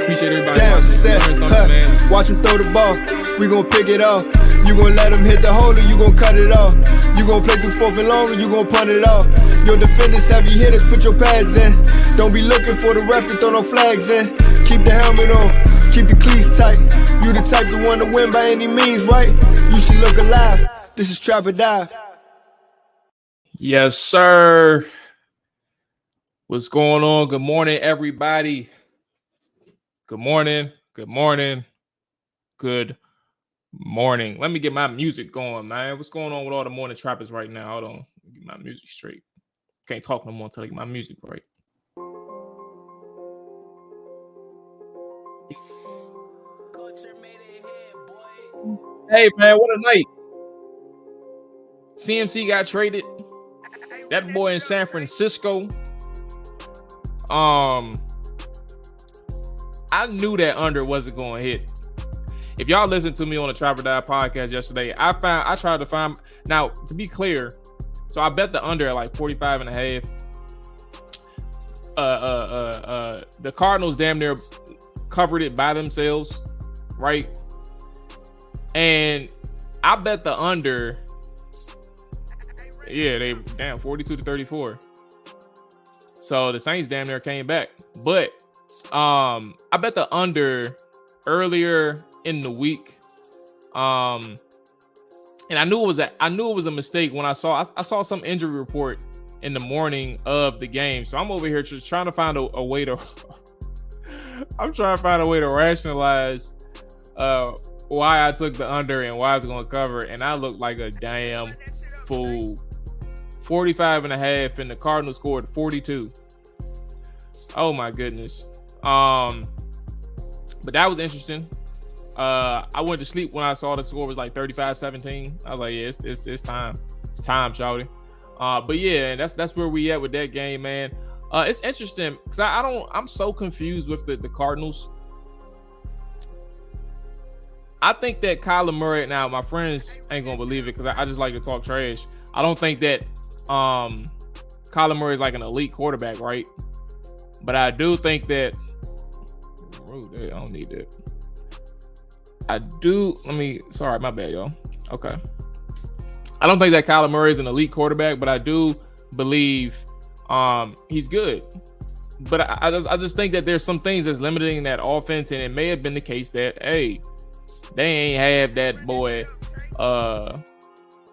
Appreciate everybody Damn, watching. set, Man. watch him throw the ball. We gon' pick it off. You gon' let him hit the hole or you gon' cut it off. You gon' play through fourth and long or you gon' punt it off. Your defenders, heavy hitters, put your pads in. Don't be looking for the ref to throw no flags in. Keep the helmet on, keep the cleats tight. You the type to want to win by any means, right? You should look alive. This is Trap or Die. Yes, sir. What's going on? Good morning, everybody. Good morning. Good morning. Good morning. Let me get my music going, man. What's going on with all the morning trappers right now? Hold on. Let me get my music straight. Can't talk no more until I get my music right. Hey, man, what a night. CMC got traded. That boy in San Francisco. I knew that under wasn't going to hit. If y'all listened to me on the Trap or Die podcast yesterday, I tried to find. Now, to be clear, so I bet the under at like 45 and a half. The Cardinals damn near covered it by themselves, right? And I bet the under. Yeah, they damn 42-34. So the Saints damn near came back. But I bet the under earlier in the week. And I knew it was a mistake when I saw some injury report in the morning of the game. So I'm over here just trying to find a way to I'm trying to find a way to rationalize why I took the under and why I was going to cover, and I looked like a damn fool. 45 and a half, and the Cardinals scored 42. Oh my goodness. But that was interesting. I went to sleep when I saw the score was like 35-17. I was like, yeah, it's time. It's time, shawty. But yeah, that's where we at with that game, man. It's interesting because I'm so confused with the Cardinals. I think that Kyler Murray, now my friends ain't gonna believe it because I just like to talk trash. I don't think that Kyler Murray is like an elite quarterback, right? But I do think that I don't need that. Sorry, my bad, y'all. Okay. I don't think that Kyler Murray is an elite quarterback, but I do believe he's good. But I just think that there's some things that's limiting that offense, and it may have been the case that, hey, they ain't have that boy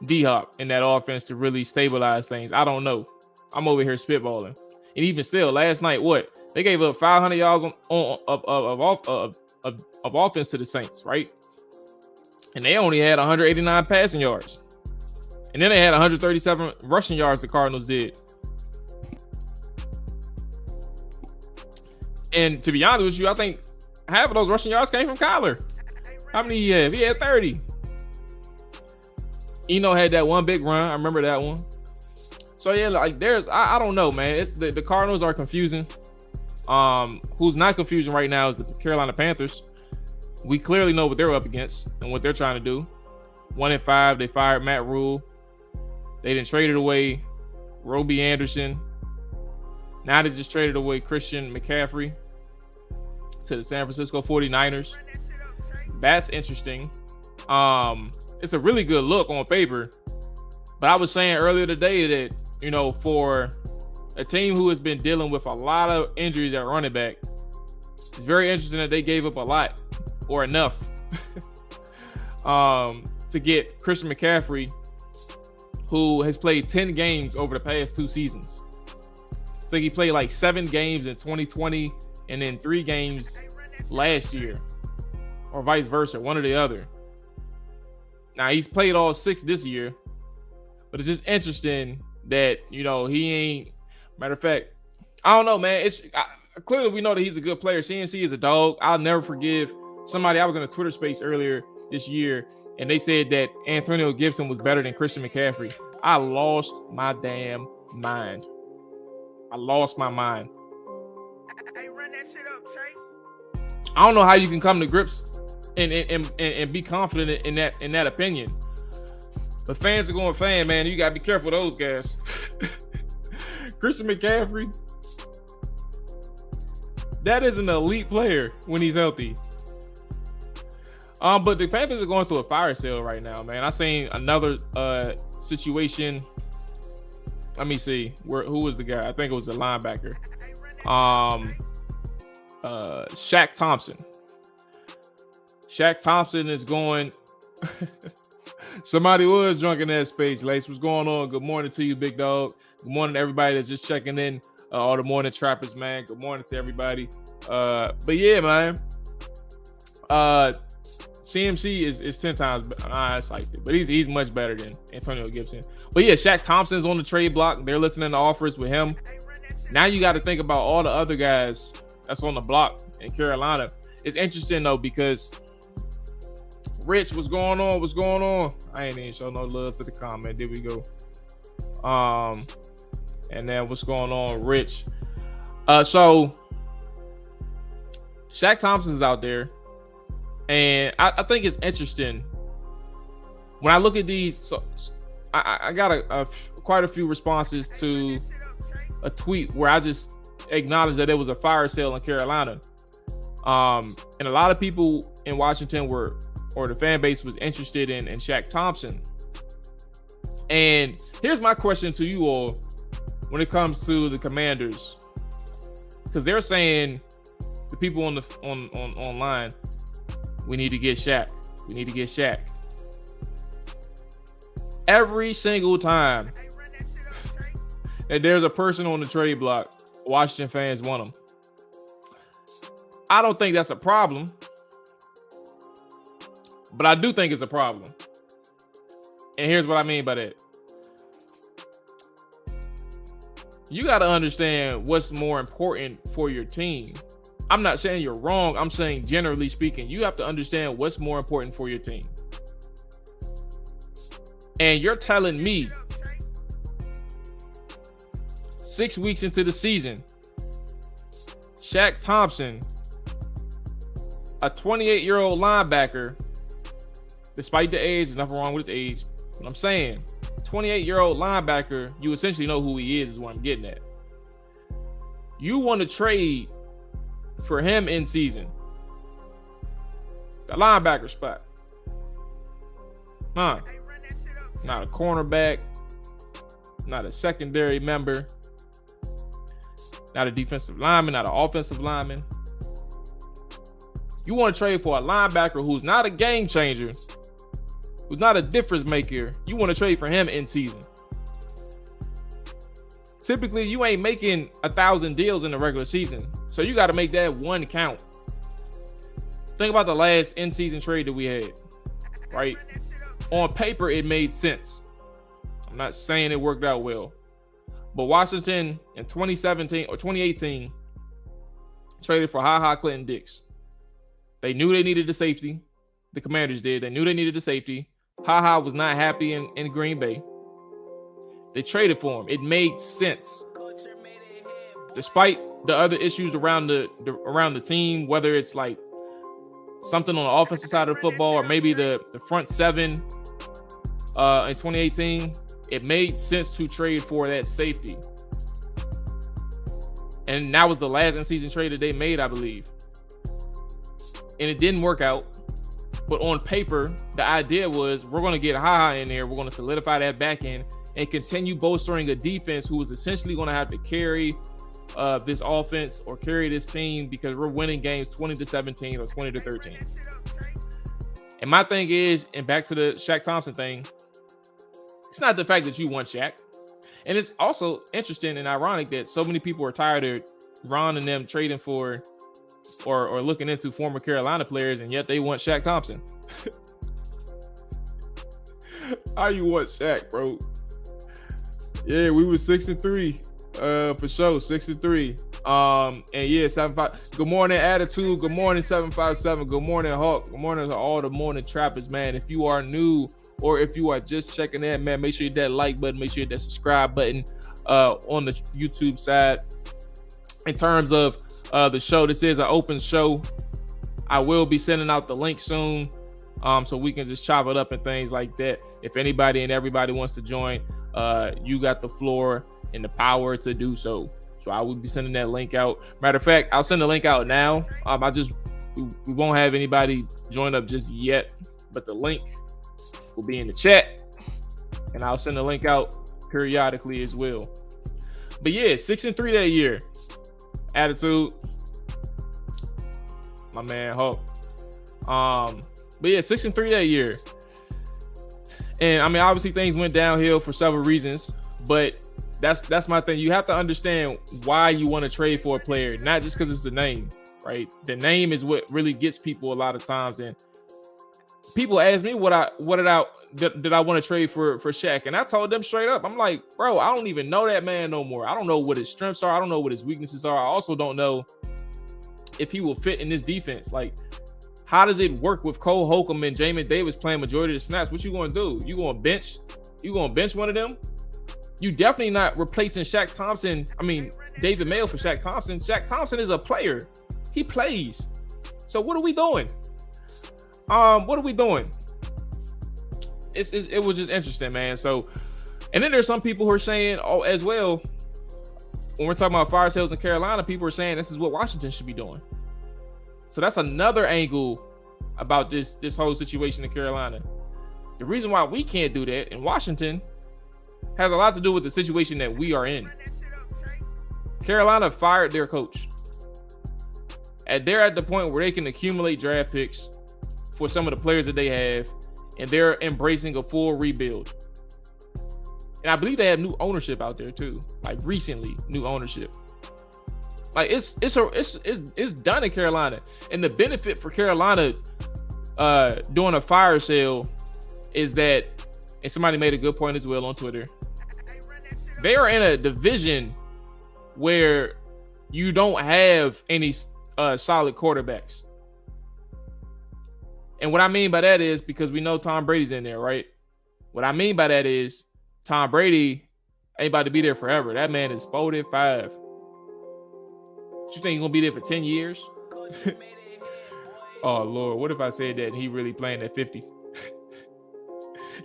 D-Hop in that offense to really stabilize things. I don't know. I'm over here spitballing. And even still, last night, what? They gave up 500 yards of offense to the Saints, right? And they only had 189 passing yards. And then they had 137 rushing yards the Cardinals did. And to be honest with you, I think half of those rushing yards came from Kyler. How many he had? He had 30. Eno had that one big run. I remember that one. So yeah, like I don't know, man. It's the Cardinals are confusing. Who's not confusing right now is the Carolina Panthers. We clearly know what they're up against and what they're trying to do. 1-5, they fired Matt Rule. They didn't traded away Roby Anderson. Now they just traded away Christian McCaffrey to the San Francisco 49ers. That's interesting. It's a really good look on paper. But I was saying earlier today that, you know, for a team who has been dealing with a lot of injuries at running back, it's very interesting that they gave up a lot or enough to get Christian McCaffrey, who has played 10 games over the past 2 seasons. I think he played like 7 games in 2020 and then 3 games last year, or vice versa, one or the other. Now he's played all 6 this year, but it's just interesting that, you know, he ain't. Matter of fact, I don't know, man. Clearly we know that he's a good player. CNC is a dog. I'll never forgive somebody. I was in a Twitter space earlier this year, and they said that Antonio Gibson was better than Christian McCaffrey. I lost my damn mind. I lost my mind. Hey, run that shit up, Chase. I don't know how you can come to grips and be confident in that opinion. But fans are going fan, man. You gotta be careful of those guys. Christian McCaffrey, That is an elite player when he's healthy. But the Panthers are going through a fire sale right now, man. I seen another situation. Let me see. Who was the guy? I think it was the linebacker. Shaq Thompson. Shaq Thompson is going. Somebody was drunk in that space. Lace, what's going on? Good morning to you, big dog. Good morning to everybody that's just checking in. All the morning trappers, man. Good morning to everybody. But yeah, man. CMC is 10 times but he's much better than Antonio Gibson. But yeah, Shaq Thompson's on the trade block. They're listening to offers with him. Now you got to think about all the other guys that's on the block in Carolina. It's interesting though, because Rich, what's going on? What's going on? I ain't even show no love to the comment. There we go. And then what's going on, Rich? So Shaq Thompson's out there. And I think it's interesting when I look at these. So I got quite a few responses to a tweet where I just acknowledged that it was a fire sale in Carolina. And a lot of people in Washington or the fan base was interested in Shaq Thompson. And here's my question to you all when it comes to the Commanders, because they're saying, the people on online, we need to get Shaq. We need to get Shaq. Every single time that there's a person on the trade block, Washington fans want him. I don't think that's a problem, but I do think it's a problem. And here's what I mean by that. You got to understand what's more important for your team. I'm not saying you're wrong. I'm saying, generally speaking, you have to understand what's more important for your team. And you're telling me 6 weeks into the season, Shaq Thompson, a 28-year-old linebacker, despite the age, there's nothing wrong with his age. What I'm saying, 28-year-old linebacker, you essentially know who he is what I'm getting at. You want to trade for him in season, the linebacker spot, not a cornerback, not a secondary member, not a defensive lineman, not an offensive lineman. You want to trade for a linebacker who's not a game changer, who's not a difference maker. You want to trade for him in season. Typically, you ain't making 1,000 deals in the regular season, so you got to make that one count. Think about the last in-season trade that we had, right? On paper, it made sense. I'm not saying it worked out well, but Washington in 2017 or 2018 traded for Clinton Dix. They knew they needed the safety. The Commanders did. They knew they needed the safety. Was not happy in Green Bay. They traded for him. It made sense. Despite the other issues around the team, whether it's like something on the offensive side of the football or maybe the front seven in 2018, it made sense to trade for that safety. And that was the last in-season trade that they made, I believe. And it didn't work out. But on paper, the idea was we're going to get in there. We're going to solidify that back end and continue bolstering a defense who is essentially going to have to carry this offense or carry this team because we're winning games 20-17 or 20-13. And my thing is, and back to the Shaq Thompson thing, it's not the fact that you want Shaq. And it's also interesting and ironic that so many people are tired of Ron and them trading for or looking into former Carolina players, and yet they want Shaq Thompson. How you want Shaq, bro? Yeah, we were 6-3. For sure, 6-3. And yeah, 75. Good morning, Attitude. Good morning, 757. Good morning, Hawk. Good morning to all the morning trappers, man. If you are new or if you are just checking in, man, make sure you hit that like button. Make sure you hit that subscribe button on the YouTube side. In terms of the show, this is an open show. I will be sending out the link soon, so we can just chop it up and things like that. If anybody and everybody wants to join, you got the floor and the power to do so. So I will be sending that link out. Matter of fact, I'll send the link out now. We won't have anybody join up just yet, but the link will be in the chat, and I'll send the link out periodically as well. But yeah, 6-3 that year. Attitude, my man Hulk. But yeah, 6-3 that year. And I mean, obviously things went downhill for several reasons, but that's my thing. You have to understand why you want to trade for a player, not just because it's the name, right? The name is what really gets people a lot of times. And people ask me did I want to trade for Shaq, and I told them straight up, I'm like, bro, I don't even know that man no more. I don't know what his strengths are. I don't know what his weaknesses are. I also don't know if he will fit in this defense. Like, how does it work with Cole Holcomb and Jamin Davis playing majority of the snaps? What you going to do? You going to bench? You going to bench one of them? You definitely not replacing Shaq Thompson. I mean, David Mayo for Shaq Thompson. Shaq Thompson is a player. He plays. So what are we doing? What are we doing? It was just interesting, man. So, and then there's some people who are saying, as well, when we're talking about fire sales in Carolina, people are saying this is what Washington should be doing. So that's another angle about this whole situation in Carolina. The reason why we can't do that in Washington has a lot to do with the situation that we are in. Carolina fired their coach. And they're at the point where they can accumulate draft picks for some of the players that they have, and they're embracing a full rebuild. And I believe they have new ownership out there too, like recently new ownership. Like it's done in Carolina, and the benefit for Carolina doing a fire sale is that, and somebody made a good point as well on Twitter, they are in a division where you don't have any solid quarterbacks. And what I mean by that is, because we know Tom Brady's in there, right? What I mean by that is Tom Brady ain't about to be there forever. That man is 45. You think he's gonna be there for 10 years? Oh Lord, what if I said that and he really playing at 50?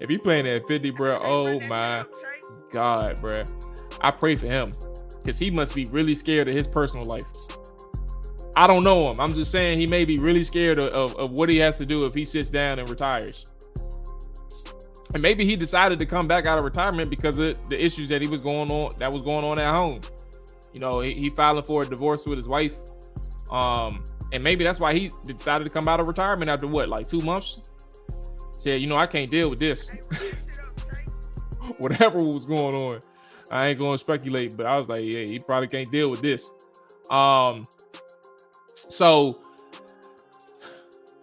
If he playing at 50, bro, oh my God, bro. I pray for him, because he must be really scared of his personal life. I don't know him. I'm just saying he may be really scared of what he has to do if he sits down and retires. And maybe he decided to come back out of retirement because of the issues that was going on at home. You know, he filing for a divorce with his wife. And maybe that's why he decided to come out of retirement after what, like 2 months? Said, you know, I can't deal with this. Whatever was going on. I ain't going to speculate, but I was like, yeah, he probably can't deal with this. So,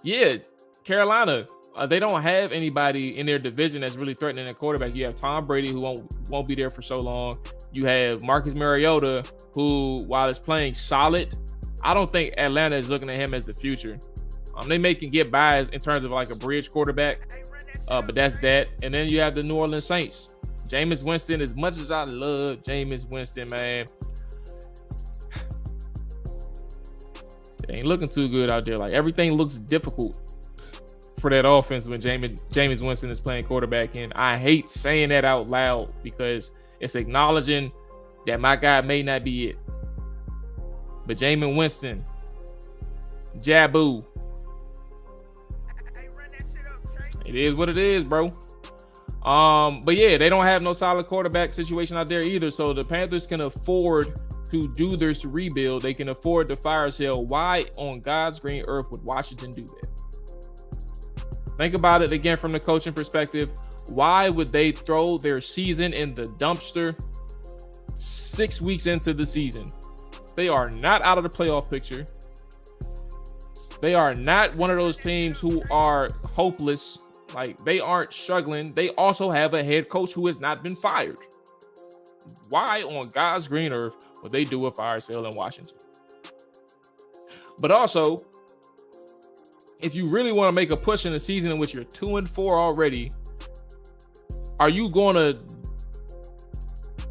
yeah, Carolina, they don't have anybody in their division that's really threatening a quarterback. You have Tom Brady, who won't be there for so long. You have Marcus Mariota, who, while is playing solid, I don't think Atlanta is looking at him as the future. They may can get by in terms of like a bridge quarterback, but that's that. And then you have the New Orleans Saints. Jameis Winston, as much as I love Jameis Winston, man, it ain't looking too good out there. Like, everything looks difficult for that offense when Jameis Winston is playing quarterback. And I hate saying that out loud because it's acknowledging that my guy may not be it. But Jameis Winston, Jabu, it is what it is, bro. But yeah, they don't have no solid quarterback situation out there either. So the Panthers can afford to do this rebuild. They can afford to fire sale. Why on God's green earth would Washington do that? Think about it again from the coaching perspective. Why would they throw their season in the dumpster 6 weeks into the season? They are not out of the playoff picture. They are not one of those teams who are hopeless. Like, they aren't struggling. They also have a head coach who has not been fired. Why on God's green earth would they do a fire sale in Washington? But also, if you really want to make a push in a season in which you're 2-4 already, are you going to,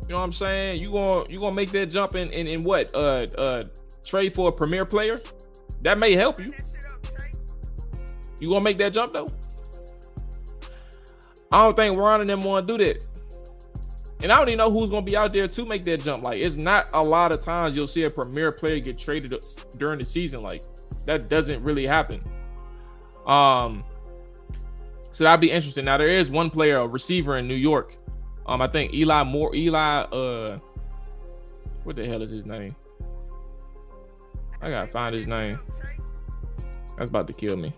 you know what I'm saying? You gonna make that jump in what? Trade for a premier player? That may help you. You gonna make that jump though? I don't think Ron and them want to do that. And I don't even know who's going to be out there to make that jump. Like, it's not a lot of times you'll see a premier player get traded during the season. Like, that doesn't really happen. So that'd be interesting. Now, there is one player, a receiver in New York. I think what the hell is his name? I gotta find his name. That's about to kill me.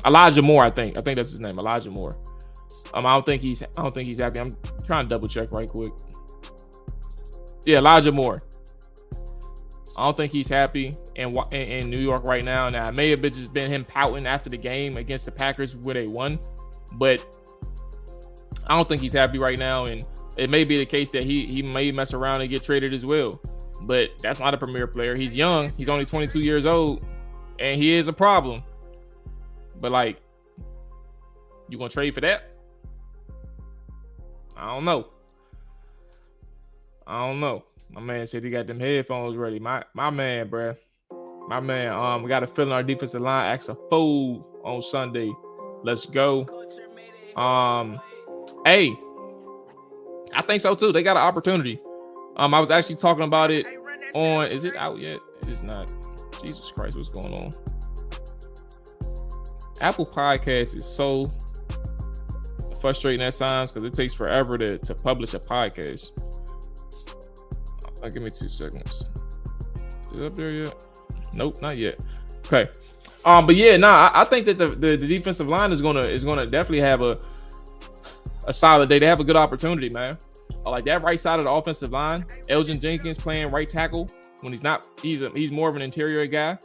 Elijah Moore, I think that's his name, Elijah Moore. I don't think he's happy. I'm trying to double check right quick. Yeah, Elijah Moore. I don't think he's happy in New York right now. Now, it may have just been him pouting after the game against the Packers where they won, but I don't think he's happy right now. And it may be the case that he may mess around and get traded as well. But that's not a premier player. He's young. He's only 22 years old, and he is a problem. But, like, you gonna trade for that? I don't know. My man said he got them headphones ready. My man, bruh. My man, we got a feeling our defensive line acts a fool on Sunday. Let's go. Hey, I think so too. They got an opportunity. I was actually talking about it on. Is it out yet? It is not. Jesus Christ, what's going on? Apple Podcasts is so frustrating at times because it takes forever to publish a podcast. Give me 2 seconds. Is it up there yet? Nope, not yet. Okay. But yeah, I think that the defensive line is gonna definitely have a solid day. They have a good opportunity, man. Like that right side of the offensive line, Elgin Jenkins playing right tackle when he's not. He's more of an interior guy.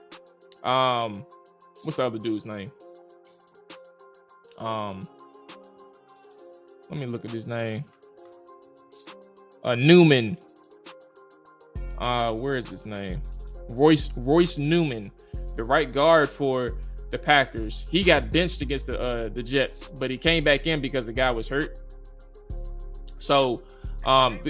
What's the other dude's name? Let me look at his name. Newman. Where is his name? Royce Newman, the right guard for the Packers. He got benched against the Jets, but he came back in because the guy was hurt. So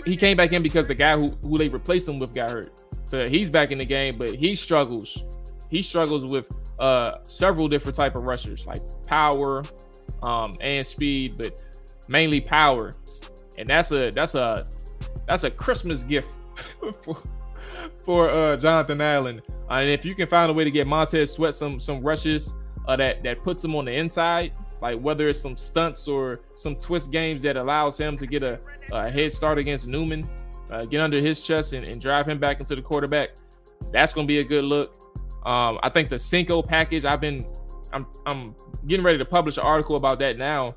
he came back in because the guy who they replaced him with got hurt. So he's back in the game, but he struggles. He struggles with several different type of rushers, like power and speed, but mainly power. And that's a Christmas gift for Jonathan Allen. And if you can find a way to get Montez Sweat some rushes that puts him on the inside, like whether it's some stunts or some twist games that allows him to get a head start against Newman, get under his chest and drive him back into the quarterback, that's going to be a good look. I think the Cinco package, I'm getting ready to publish an article about that now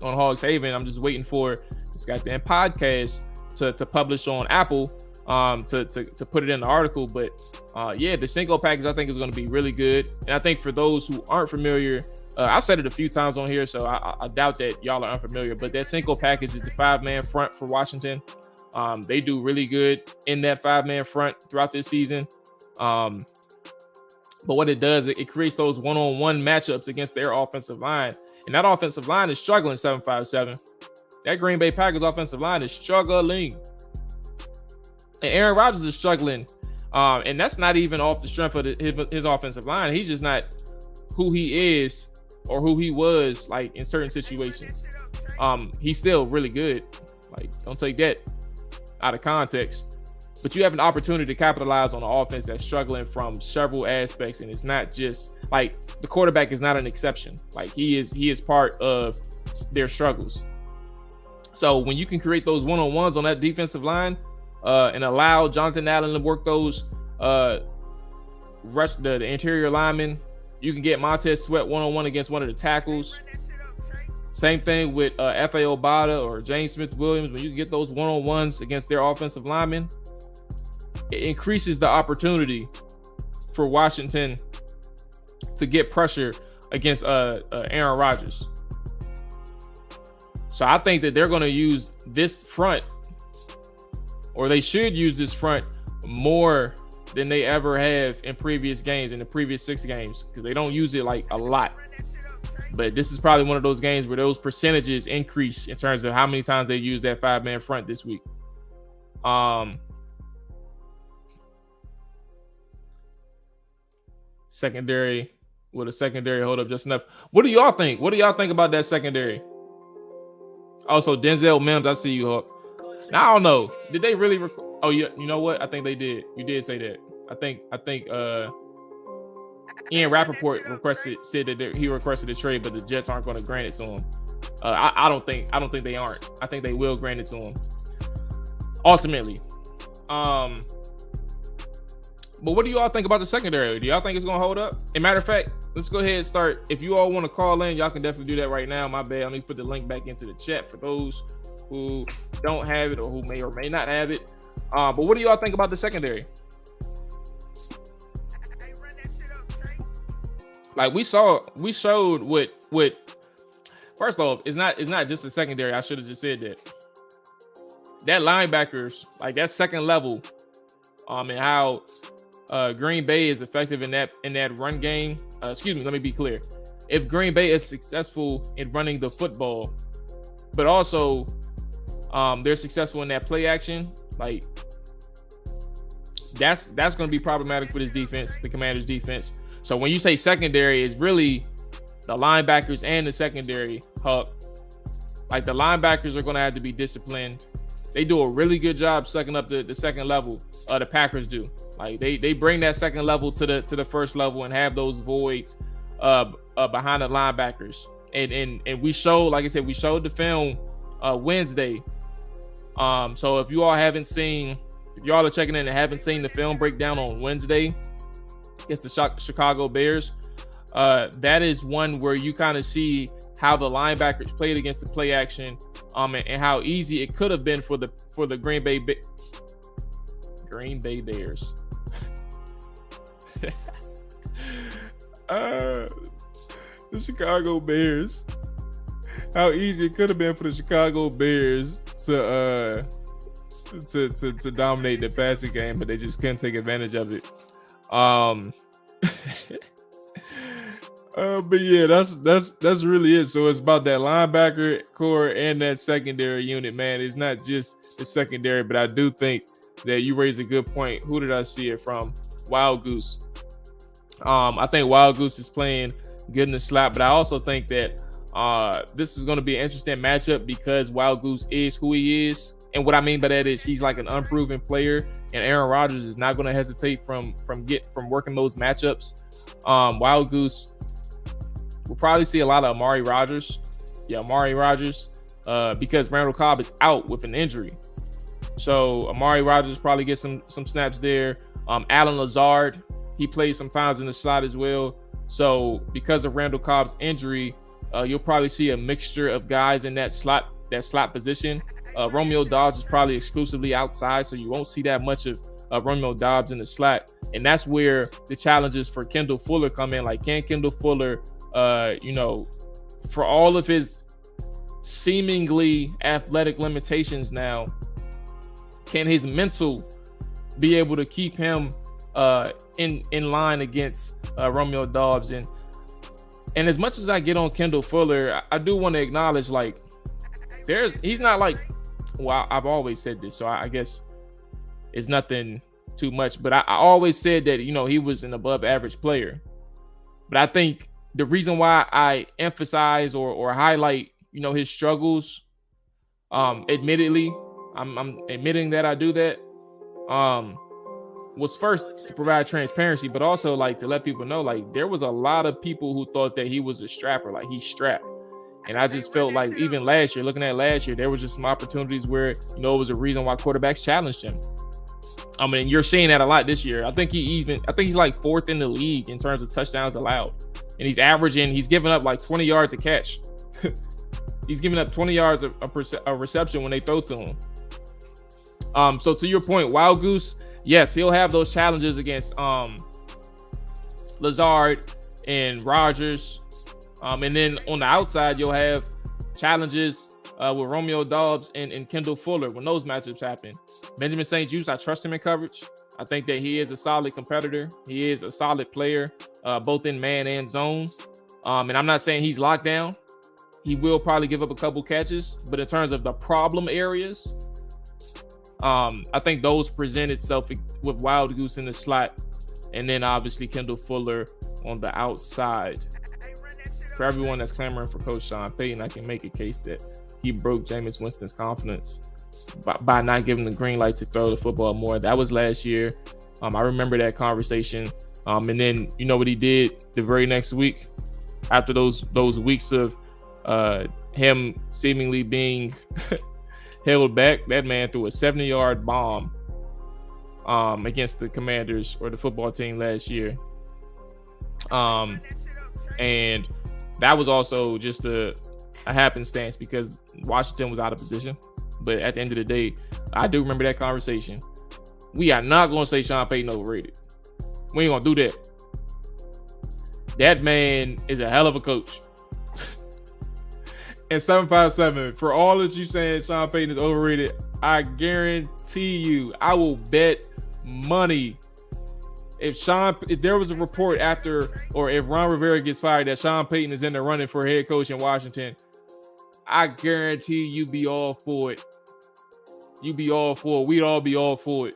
on Hogs Haven. I'm just waiting for this goddamn podcast to publish on Apple to put it in the article. But yeah, the Cinco package I think is going to be really good. And I think for those who aren't familiar, I've said it a few times on here, so I doubt that y'all are unfamiliar, but that Cinco package is the 5-man front for Washington. They do really good in that 5-man front throughout this season. But what it does, it creates those one-on-one matchups against their offensive line. And that offensive line is struggling 7-5-7. That Green Bay Packers offensive line is struggling. And Aaron Rodgers is struggling. And that's not even off the strength of his offensive line. He's just not who he is or who he was, like, in certain situations. He's still really good. Like, don't take that out of context. But you have an opportunity to capitalize on an offense that's struggling from several aspects, and it's not just like the quarterback is not an exception. Like he is part of their struggles. So when you can create those one-on-ones on that defensive line and allow Jonathan Allen to work those rush the interior linemen, you can get Montez Sweat one-on-one against one of the tackles. Same thing with F.A. Obata or James Smith-Williams. When you can get those one-on-ones against their offensive linemen, it increases the opportunity for Washington to get pressure against Aaron Rodgers. So I think that they're going to use this front, or they should use this front more than they ever have in previous games, in the previous 6 games, because they don't use it like a lot. But this is probably one of those games where those percentages increase in terms of how many times they use that 5-man front this week. Secondary, will the secondary hold up just enough? What do y'all think? What do y'all think about that secondary? Also, Denzel Mims, I see you, Hawk. Now I don't know. Did they really? Oh yeah, you know what? I think they did. You did say that. I think Ian Rappaport said that he requested a trade, but the Jets aren't going to grant it to him. I don't think they aren't. I think they will grant it to him ultimately. But what do you all think about the secondary? Do y'all think it's gonna hold up? And matter of fact, let's go ahead and start. If you all want to call in, y'all can definitely do that right now. My bad. Let me put the link back into the chat for those who don't have it or who may or may not have it. But what do y'all think about the secondary? Like we showed what first off, it's not just the secondary. I should have just said that linebackers, like that second level, and how Green Bay is effective in that run game. Excuse me, let me be clear. If Green Bay is successful in running the football, but also they're successful in that play action, like that's going to be problematic for this defense, the Commanders' defense. So when you say secondary, it's really the linebackers and the secondary hub. Like the linebackers are going to have to be disciplined. They do a really good job sucking up the second level. The Packers do. Like they bring that second level to the first level and have those voids behind the linebackers. And we showed, like I said, we showed the film Wednesday. So if you all are checking in and haven't seen the film breakdown on Wednesday against the Chicago Bears, that is one where you kind of see how the linebackers played against the play action, and how easy it could have been for the Green Bay Bears. The Chicago Bears. How easy it could have been for the Chicago Bears to dominate the passing game, but they just couldn't take advantage of it. But yeah, that's really it. So it's about that linebacker core and that secondary unit, man. It's not just the secondary, but I do think that you raised a good point. Who did I see it from? Wild Goose. I think Wild Goose is playing good in the slot, but I also think that this is going to be an interesting matchup because Wild Goose is who he is. And what I mean by that is he's like an unproven player, and Aaron Rodgers is not going to hesitate from working those matchups. Wild Goose will probably see a lot of Amari Rodgers. Yeah, Amari Rodgers, because Randall Cobb is out with an injury. So Amari Rodgers probably gets some snaps there. Alan Lazard, he plays sometimes in the slot as well. So because of Randall Cobb's injury, you'll probably see a mixture of guys in that slot position. Romeo Doubs is probably exclusively outside, so you won't see that much of Romeo Doubs in the slot. And that's where the challenges for Kendall Fuller come in. Like, can Kendall Fuller, for all of his seemingly athletic limitations now, can his mental be able to keep him in line against Romeo Doubs? And as much as I get on Kendall Fuller, I do want to acknowledge, like, he's not like, well, I've always said this, so I guess it's nothing too much, but I always said that, he was an above average player. But I think the reason why I emphasize or highlight, his struggles, admittedly, I'm admitting that I do that, was first to provide transparency, but also like to let people know, like, there was a lot of people who thought that he was a strapper, like he's strapped. And I just felt like even looking at last year, there was just some opportunities where, it was a reason why quarterbacks challenged him. I mean, you're seeing that a lot this year. I think he's like fourth in the league in terms of touchdowns allowed. And he's giving up like 20 yards a catch. He's giving up 20 yards a reception when they throw to him. So to your point, Wild Goose, yes, he'll have those challenges against Lazard and Rodgers. And then on the outside, you'll have challenges with Romeo Doubs and Kendall Fuller when those matchups happen. Benjamin St-Juste, I trust him in coverage. I think that he is a solid competitor. He is a solid player, both in man and zone. And I'm not saying he's locked down. He will probably give up a couple catches. But in terms of the problem areas, I think those present itself with Wild Goose in the slot. And then obviously Kendall Fuller on the outside. For everyone that's clamoring for Coach Sean Payton, I can make a case that he broke Jameis Winston's confidence by not giving the green light to throw the football more. That was last year. I remember that conversation. And then you know what he did the very next week after those weeks of him seemingly being held back. That man threw a 70-yard bomb against the Commanders or the football team last year. And that was also just a happenstance because Washington was out of position. But at the end of the day, I do remember that conversation. We are not going to say Sean Payton overrated. We ain't going to do that. That man is a hell of a coach. And 757, for all that you saying Sean Payton is overrated, I guarantee you, I will bet money if there was a report after, or if Ron Rivera gets fired, that Sean Payton is in the running for head coach in Washington, I guarantee you be all for it. You be all for it. We'd all be all for it.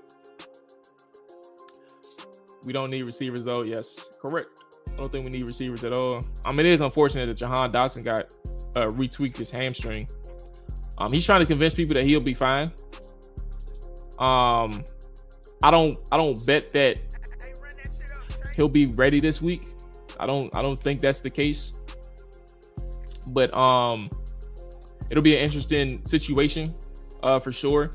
We don't need receivers though. Yes, correct. I don't think we need receivers at all. It is unfortunate that Jahan Dotson got retweaked his hamstring. He's trying to convince people that he'll be fine. I don't bet that he'll be ready this week. I don't think that's the case. But it'll be an interesting situation for sure.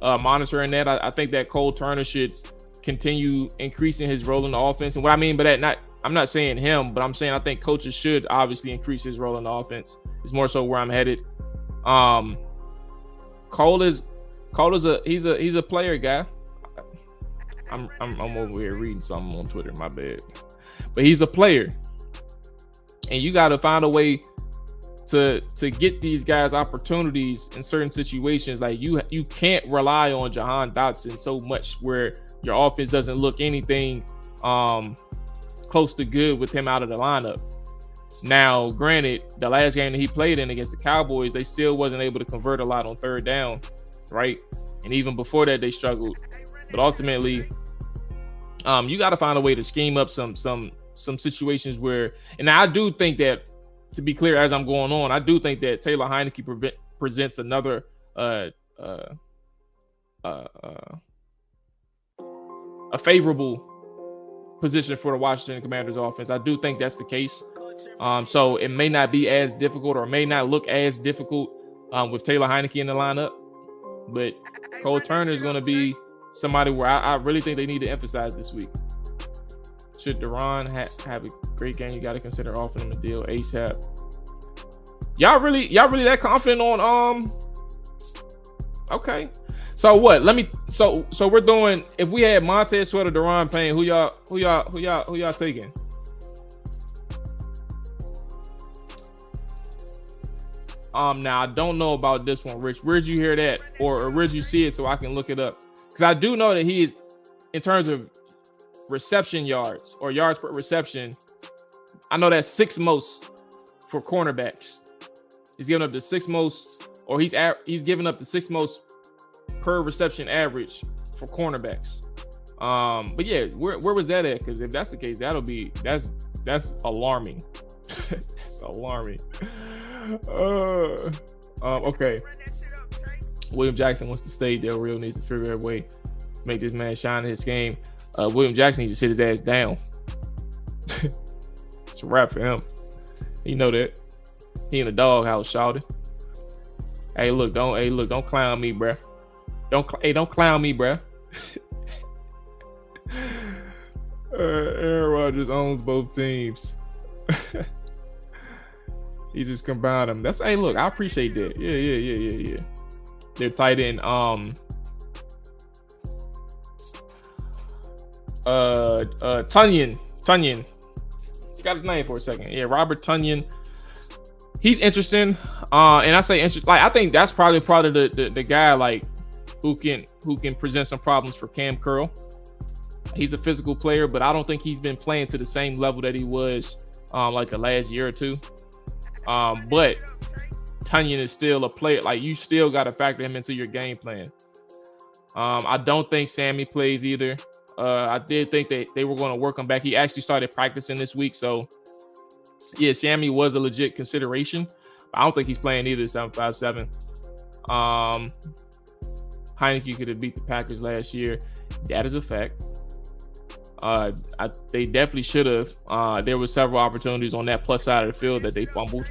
Monitoring that, I think that Cole Turner should continue increasing his role in the offense. And what I mean by that, I'm not saying him, but I'm saying I think coaches should obviously increase his role in the offense. It's more so where I'm headed. Cole is a player guy. I'm over here reading something on Twitter, my bad. But he's a player. And you got to find a way to get these guys opportunities in certain situations. Like you can't rely on Jahan Dotson so much where your offense doesn't look anything close to good with him out of the lineup. Now, granted, the last game that he played in against the Cowboys, they still wasn't able to convert a lot on third down, right? And even before that, they struggled. But ultimately, you got to find a way to scheme up some situations where, and I do think that, to be clear, as I'm going on, I do think that Taylor Heineke presents another a favorable position for the Washington Commanders offense. I do think that's the case. So it may not be as difficult or may not look as difficult with Taylor Heineke in the lineup. But Cole Turner is going to be somebody where I really think they need to emphasize this week. Should Duran have a great game, you got to consider offering him a deal ASAP. Y'all really that confident on okay. So what? So we're doing, if we had Montez Sweat or Duran Payne, who y'all taking? Now I don't know about this one, Rich. Where'd you hear that? Or where'd you see it so I can look it up? Because I do know that he is, in terms of reception yards or yards per reception, I know that's sixth most for cornerbacks. He's giving up the sixth most, or he's giving up the sixth most per reception average for cornerbacks. But yeah, where was that at? Because if that's the case, that's alarming. That's alarming. Okay. William Jackson wants to stay. Del Rio needs to figure out a way to make this man shine in his game. William Jackson needs to sit his ass down. It's a wrap for him. You know that. He in the doghouse, shouted. Hey, look, don't clown me, bruh. Don't clown me, bruh. Aaron Rodgers owns both teams. He just combined them. Hey, look, I appreciate that. Yeah. They're tight end. Tunyon. Forgot his name for a second. Yeah, Robert Tunyon. He's interesting. And I say interesting. Like, I think that's probably the guy like who can present some problems for Cam Curl. He's a physical player, but I don't think he's been playing to the same level that he was like the last year or two. But Tunyon is still a player. Like, you still got to factor him into your game plan. I don't think Sammy plays either. I did think that they were going to work him back. He actually started practicing this week. So, yeah, Sammy was a legit consideration. I don't think he's playing either, 757. Heineke could have beat the Packers last year. That is a fact. They definitely should have. There were several opportunities on that plus side of the field that they fumbled.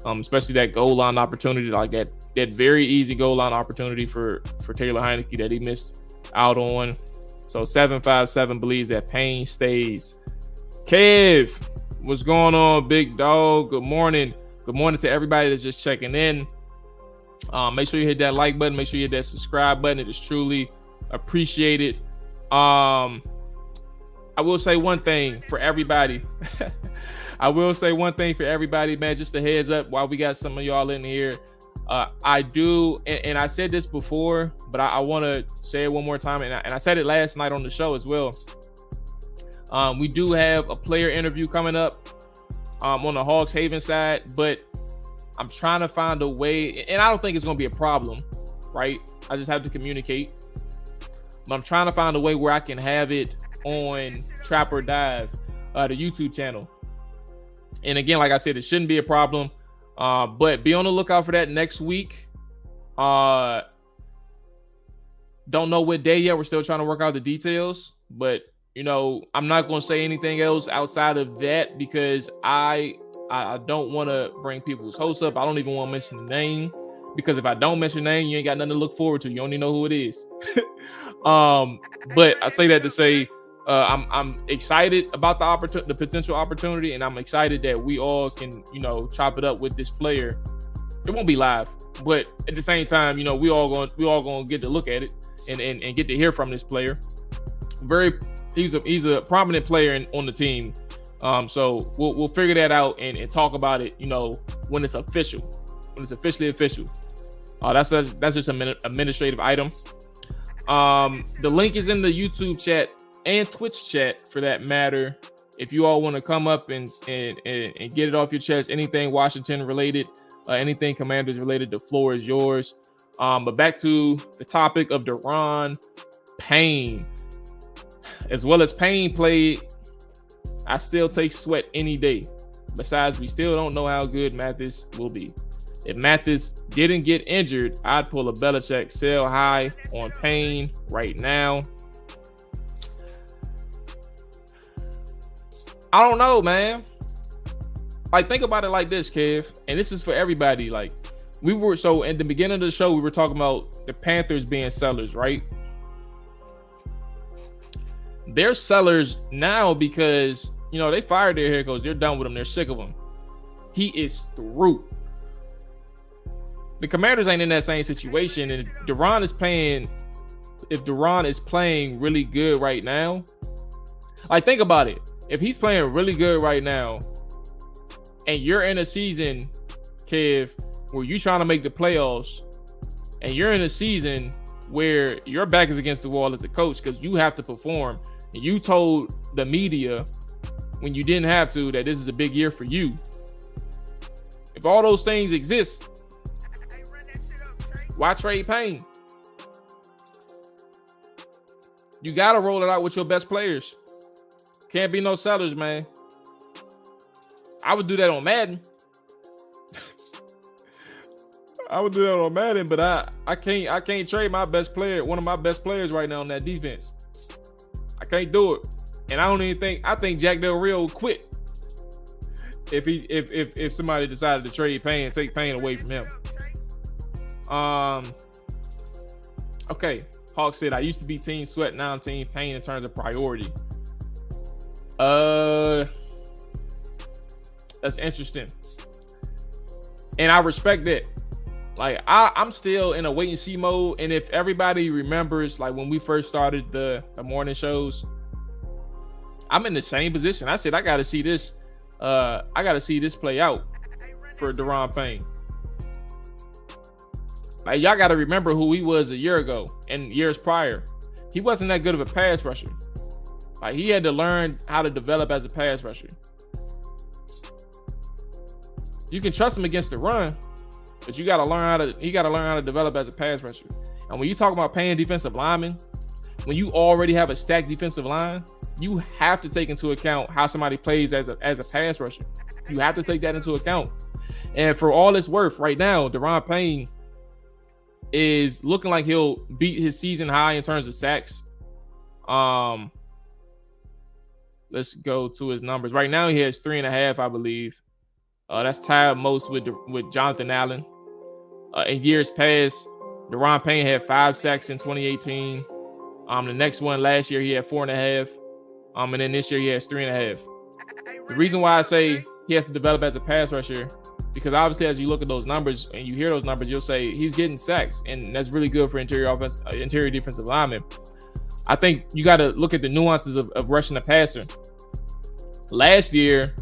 Especially that goal line opportunity, like that very easy goal line opportunity for Taylor Heineke that he missed out on. So 757 believes that Payne stays. Kev, what's going on, big dog? Good morning. Good morning to everybody that's just checking in. Make sure you hit that like button. Make sure you hit that subscribe button. It is truly appreciated. I will say one thing for everybody. Man, just a heads up while we got some of y'all in here. I do, and I said this before, but I want to say it one more time, and I said it last night on the show as well. We do have a player interview coming up on the Hawks Haven side, but I'm trying to find a way, and I don't think it's going to be a problem, right? I just have to communicate. But I'm trying to find a way where I can have it on Trap or Dive, the YouTube channel. And again, like I said, it shouldn't be a problem. But be on the lookout for that next week. Don't know what day yet. We're still trying to work out the details. But, you know, I'm not going to say anything else outside of that because I don't want to bring people's hopes up. I don't even want to mention the name because if I don't mention the name, you ain't got nothing to look forward to. You only know who it is. But I say that to say I'm excited about the potential opportunity, and I'm excited that we all can, you know, chop it up with this player. It won't be live, but at the same time, you know, we all going to get to look at it and get to hear from this player. He's a prominent player on the team. So we'll figure that out and talk about it, you know, when it's official, when it's officially official. That's just an administrative item. The link is in the YouTube chat and Twitch chat for that matter. If you all want to come up and get it off your chest, anything Washington related, anything Commanders related, the floor is yours. But back to the topic of Daron Payne. As well as Payne played, I still take Sweat any day. Besides, we still don't know how good Mathis will be. If Mathis didn't get injured, I'd pull a Belichick sell high on Payne right now. I don't know, man. Like, think about it like this, Kev. And this is for everybody. Like, so in the beginning of the show, we were talking about the Panthers being sellers, right? They're sellers now because, you know, they fired their head coach. They're done with him. They're sick of him. He is through. The Commanders ain't in that same situation, and if Daron is playing really good right now, like, think about it. If he's playing really good right now, and you're in a season, Kev, where you're trying to make the playoffs, and you're in a season where your back is against the wall as a coach because you have to perform, and you told the media when you didn't have to that this is a big year for you. If all those things exist, why trade Payne? You got to roll it out with your best players. Can't be no sellers, man. I would do that on Madden. But I can't trade my best player, one of my best players right now on that defense. I can't do it. And I think Jack Del Rio will quit if somebody decided to trade Payne and take Payne away from him. Okay. Hawk said, I used to be Team Sweat, now I'm Team Payne in terms of priority. That's interesting. And I respect that. Like, I'm still in a wait and see mode. And if everybody remembers, like, when we first started the morning shows, I'm in the same position. I said, I got to see this. I got to see this play out for Daron Payne. Like, y'all got to remember who he was a year ago and years prior. He wasn't that good of a pass rusher. Like, he had to learn how to develop as a pass rusher. You can trust him against the run, but you got to learn how to develop as a pass rusher. And when you talk about paying defensive linemen, when you already have a stacked defensive line, you have to take into account how somebody plays as a pass rusher. You have to take that into account. And for all it's worth, right now, Daron Payne is looking like he'll beat his season high in terms of sacks. Let's go to his numbers. Right now, he has 3.5, I believe. That's tied most with Jonathan Allen. In years past, Deron Payne had 5 sacks in 2018. The next one last year, he had 4.5. And then this year, he has 3.5. The reason why I say he has to develop as a pass rusher, because obviously, as you look at those numbers and you hear those numbers, you'll say he's getting sacks, and that's really good for interior defensive linemen. I think you got to look at the nuances of rushing the passer. Last year,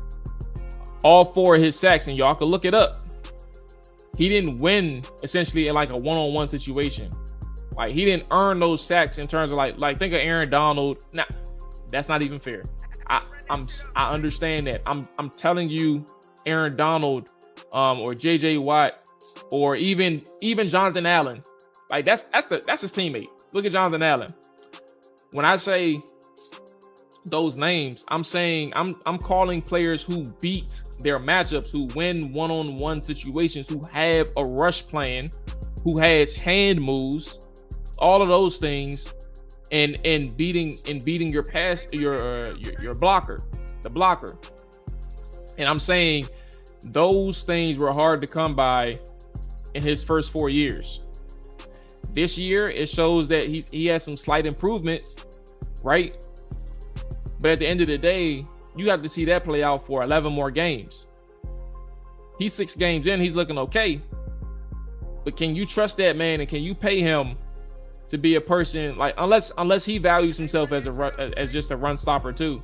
all 4 of his sacks, and y'all can look it up, he didn't win essentially in like a one-on-one situation. Like, he didn't earn those sacks in terms of like think of Aaron Donald. Now, that's not even fair. I understand that. I'm telling you, Aaron Donald, or JJ Watt, or even Jonathan Allen, like that's his teammate. Look at Jonathan Allen. When I say those names, I'm saying I'm calling players who beat their matchups, who win one-on-one situations, who have a rush plan, who has hand moves, all of those things, and beating your blocker, the blocker. And I'm saying those things were hard to come by in his first 4 years. This year, it shows that he has some slight improvement, right? But at the end of the day, you have to see that play out for 11 more games. He's 6 games in, he's looking okay. But can you trust that man, and can you pay him to be a person, like, unless he values himself as just a run stopper too?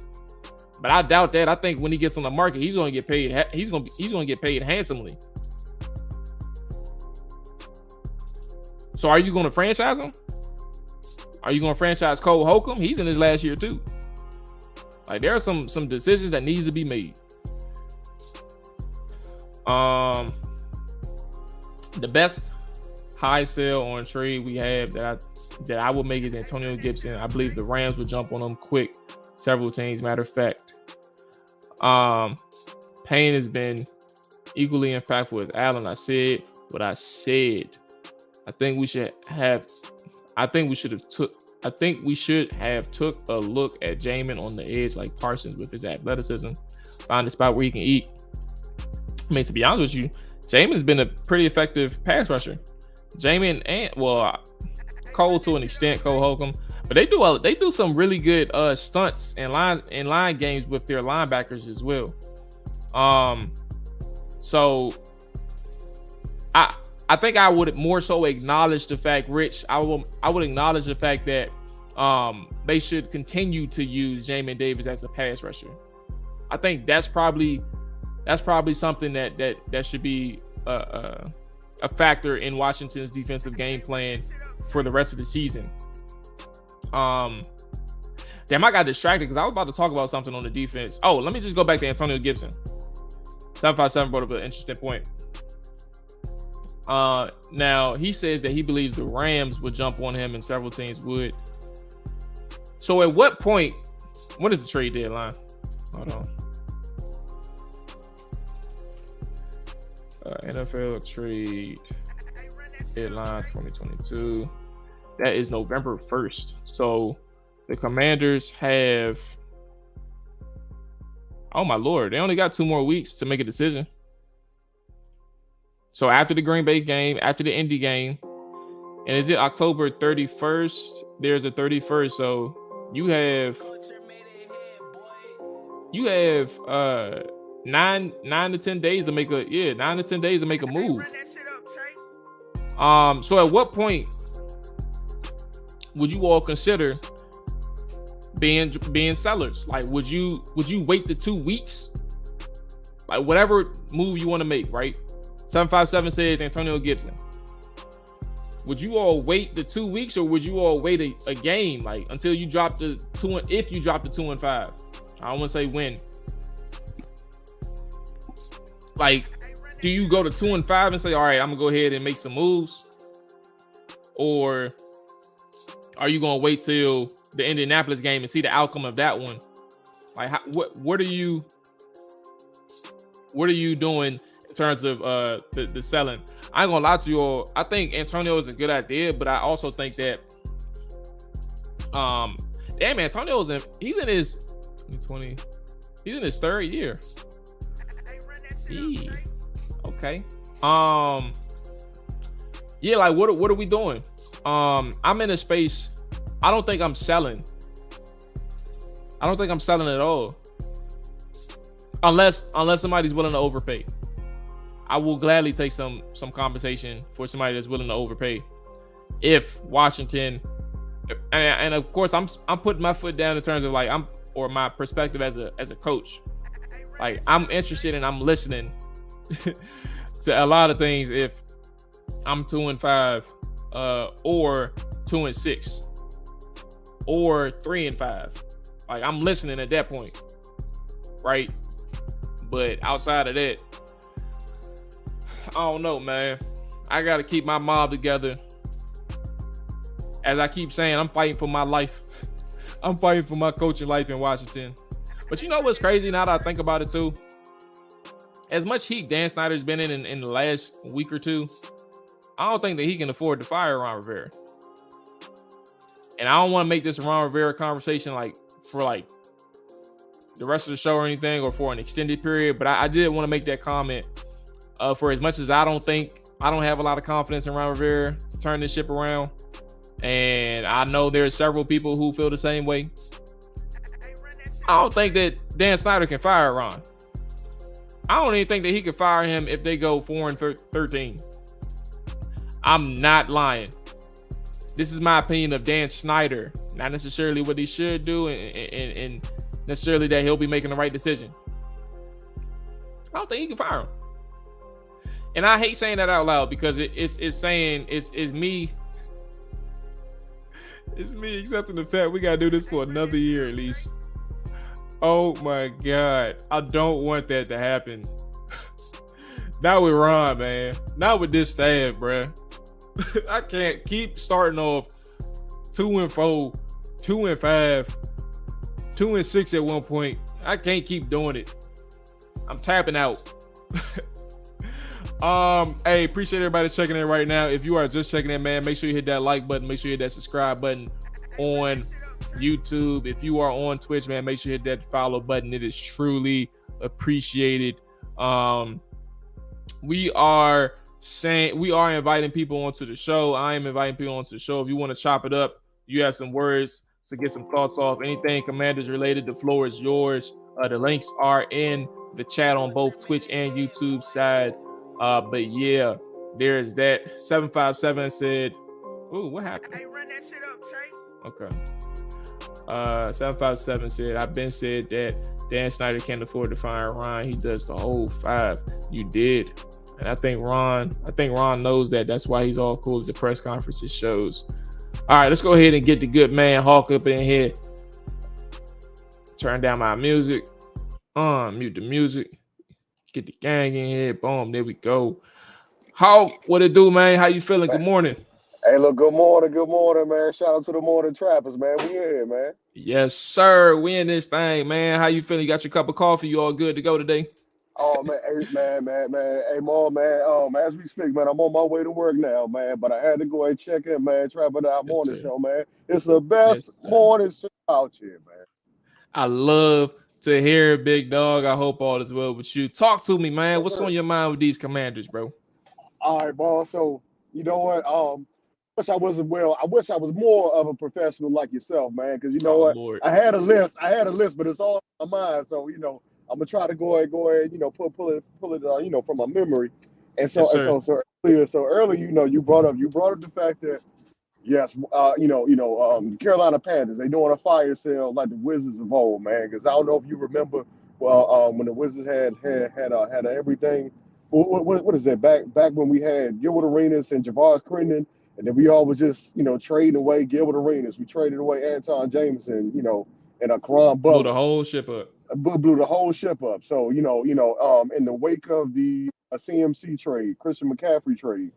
But I doubt that. I think when he gets on the market, he's going to get paid. He's going to get paid handsomely. So are you going to franchise him? Are you going to franchise Cole Holcomb? He's in his last year too. Like, there are some decisions that needs to be made. The best high sell on trade we have that I would make is Antonio Gibson. I believe the Rams would jump on him quick. Several teams, matter of fact. Payne has been equally impactful with Allen. I said what I said. I think we should have took a look at Jamin on the edge like Parsons with his athleticism. Find a spot where he can eat. I mean, to be honest with you, Jamin's been a pretty effective pass rusher. Jamin and Cole to an extent, Cole Holcomb, but they do some really good stunts and line games with their linebackers as well. So I think I would more so acknowledge the fact, Rich. I would acknowledge the fact that they should continue to use Jamin Davis as a pass rusher. I think that's probably something that should be a factor in Washington's defensive game plan for the rest of the season. Damn, I got distracted because I was about to talk about something on the defense. Oh, let me just go back to Antonio Gibson. 757 brought up an interesting point. Now he says that he believes the Rams would jump on him and several teams would. So at what point, when is the trade deadline? Hold on. NFL trade deadline 2022. That is November 1st. So the Commanders have, oh my Lord, they only got 2 more weeks to make a decision. So after the Green Bay game, after the Indy game, and is it October 31st? There's a 31st. So you have 9 to 10 days to make a 9 to 10 days to make a move. So at what point would you all consider being sellers? Like, would you wait the 2 weeks? Like, whatever move you want to make, right? 757 says Antonio Gibson. Would you all wait the 2 weeks, or would you all wait a game, like until you drop the 2? If you drop the 2 and 5, I don't want to say when. Like, do you go to 2 and 5 and say, all right, I'm gonna go ahead and make some moves, or are you gonna wait till the Indianapolis game and see the outcome of that one? Like, what are you doing in terms of the selling? I ain't gonna lie to you all. I think Antonio is a good idea, but I also think that damn, Antonio's he's in his 2020. He's in his third year. Okay. Yeah, like what are we doing? I'm in a space. I don't think I'm selling. I don't think I'm selling at all. Unless somebody's willing to overpay. I will gladly take some compensation for somebody that's willing to overpay. If Washington, and of course I'm putting my foot down in terms of like or my perspective as a coach. Like I'm interested and I'm listening to a lot of things if I'm 2-5, or 2-6, or 3-5. Like I'm listening at that point, right? But outside of that, I don't know, man. I gotta keep my mob together. As I keep saying, I'm fighting for my life. I'm fighting for my coaching life in Washington. But you know what's crazy now that I think about it too? As much heat Dan Snyder's been in the last week or two, I don't think that he can afford to fire Ron Rivera. And I don't want to make this a Ron Rivera conversation like for like the rest of the show or anything, or for an extended period. But I did want to make that comment. For as much as I don't have a lot of confidence in Ron Rivera to turn this ship around. And I know there's several people who feel the same way. I don't think that Dan Snyder can fire Ron. I don't even think that he could fire him if they go 4-13. I'm not lying. This is my opinion of Dan Snyder. Not necessarily what he should do and necessarily that he'll be making the right decision. I don't think he can fire him. And I hate saying that out loud because it's me. It's me accepting the fact we gotta do this for another year at least. Oh my God. I don't want that to happen. Not with Ron, man. Not with this staff, bruh. I can't keep starting off 2-4, 2-5, 2-6 at one point. I can't keep doing it. I'm tapping out. Hey, appreciate everybody checking in right now. If you are just checking in, man, make sure you hit that like button. Make sure you hit that subscribe button on YouTube. If you are on Twitch, man, make sure you hit that follow button. It is truly appreciated. We are inviting people onto the show. I am inviting people onto the show. If you want to chop it up, you have some words to get some thoughts off. Anything Commanders related, the floor is yours. The links are in the chat on both Twitch and YouTube side. But yeah, there's that. 757 said, "Ooh, what happened?" Hey, run that shit up, Chase. Okay. 757 said, "I've been said that Dan Snyder can't afford to fire Ron. He does the whole 5. You did." And I think Ron knows that. That's why he's all cool as the press conferences shows. All right, let's go ahead and get the good man Hawk up in here. Turn down my music. Mute the music. Get the gang in here. Boom. There we go. Hawk, what it do, man? How you feeling? Good morning. Hey, look, good morning, man. Shout out to the morning trappers, man. We here, man. Yes, sir. We in this thing, man. How you feeling? You got your cup of coffee? You all good to go today? Oh man, man. Hey, Mom, man. As we speak, man, I'm on my way to work now, man. But I had to go and check in, man. Trapping Out Morning Show, man. It's the best morning show out here, man. I love to hear it, big dog. I hope all is well with you. Talk to me, man. What's on your mind with these Commanders, bro? All right, boss. So you know what? I wish I was more of a professional like yourself, man. Because you know what? Lord. I had a list, but it's all in my mind. So I'm gonna try to go ahead, pull it, from my memory. And so earlier, you brought up the fact that yes, Carolina Panthers, they doing a fire sale like the Wizards of old, man. Because I don't know if you remember, when the Wizards had everything. What is that? Back when we had Gilbert Arenas and Javaris Crittenton, and then we all was just trading away Gilbert Arenas. We traded away Anton Jameson, and a Karan Butler. Blew the whole ship up. Blew the whole ship up. So in the wake of the CMC trade, Christian McCaffrey trade,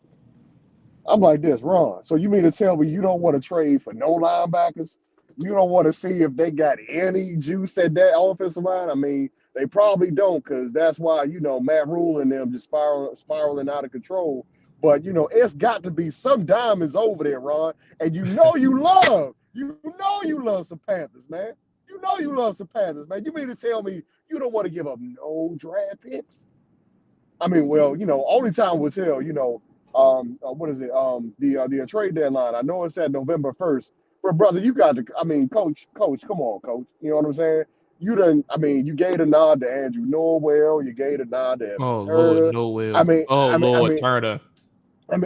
I'm like this, Ron. So you mean to tell me you don't want to trade for no linebackers? You don't want to see if they got any juice at that offensive line? I mean, they probably don't, because that's why Matt Rule and them just spiraling out of control. But it's got to be some diamonds over there, Ron. And you love some Panthers, man. You love some Panthers, man. You mean to tell me you don't want to give up no draft picks? I mean, well, only time will tell. What is it? The trade deadline. I know it's at November 1st, but brother, you got to. I mean, coach, come on, coach. You know what I'm saying? You gave the nod to Andrew Norwell. You gave the nod to Evan Lord, Turner. Noel. Lord, Turner.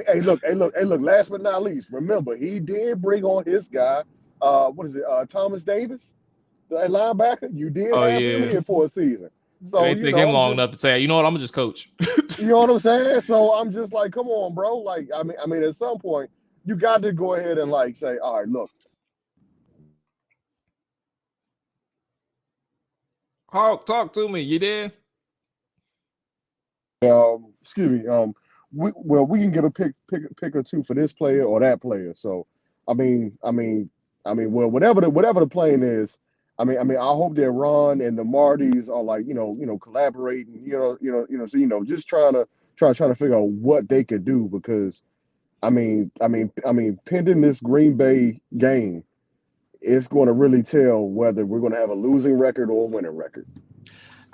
Hey, look. Last but not least, remember he did bring on his guy. What is it? Thomas Davis, the linebacker. You did have him here for a season. So it ain't take him long enough to say, you know what, I'm just coach. You know what I'm saying? So I'm just like, come on, bro. Like, I mean, at some point, you got to go ahead and like say, all right, look. Hawk, talk to me. You there? Excuse me. We can get a pick or two for this player or that player. So, I mean, well, whatever the plan is. I hope that Ron and the Martys are like, collaborating, so just trying to figure out what they could do because, pending this Green Bay game, it's going to really tell whether we're going to have a losing record or a winning record.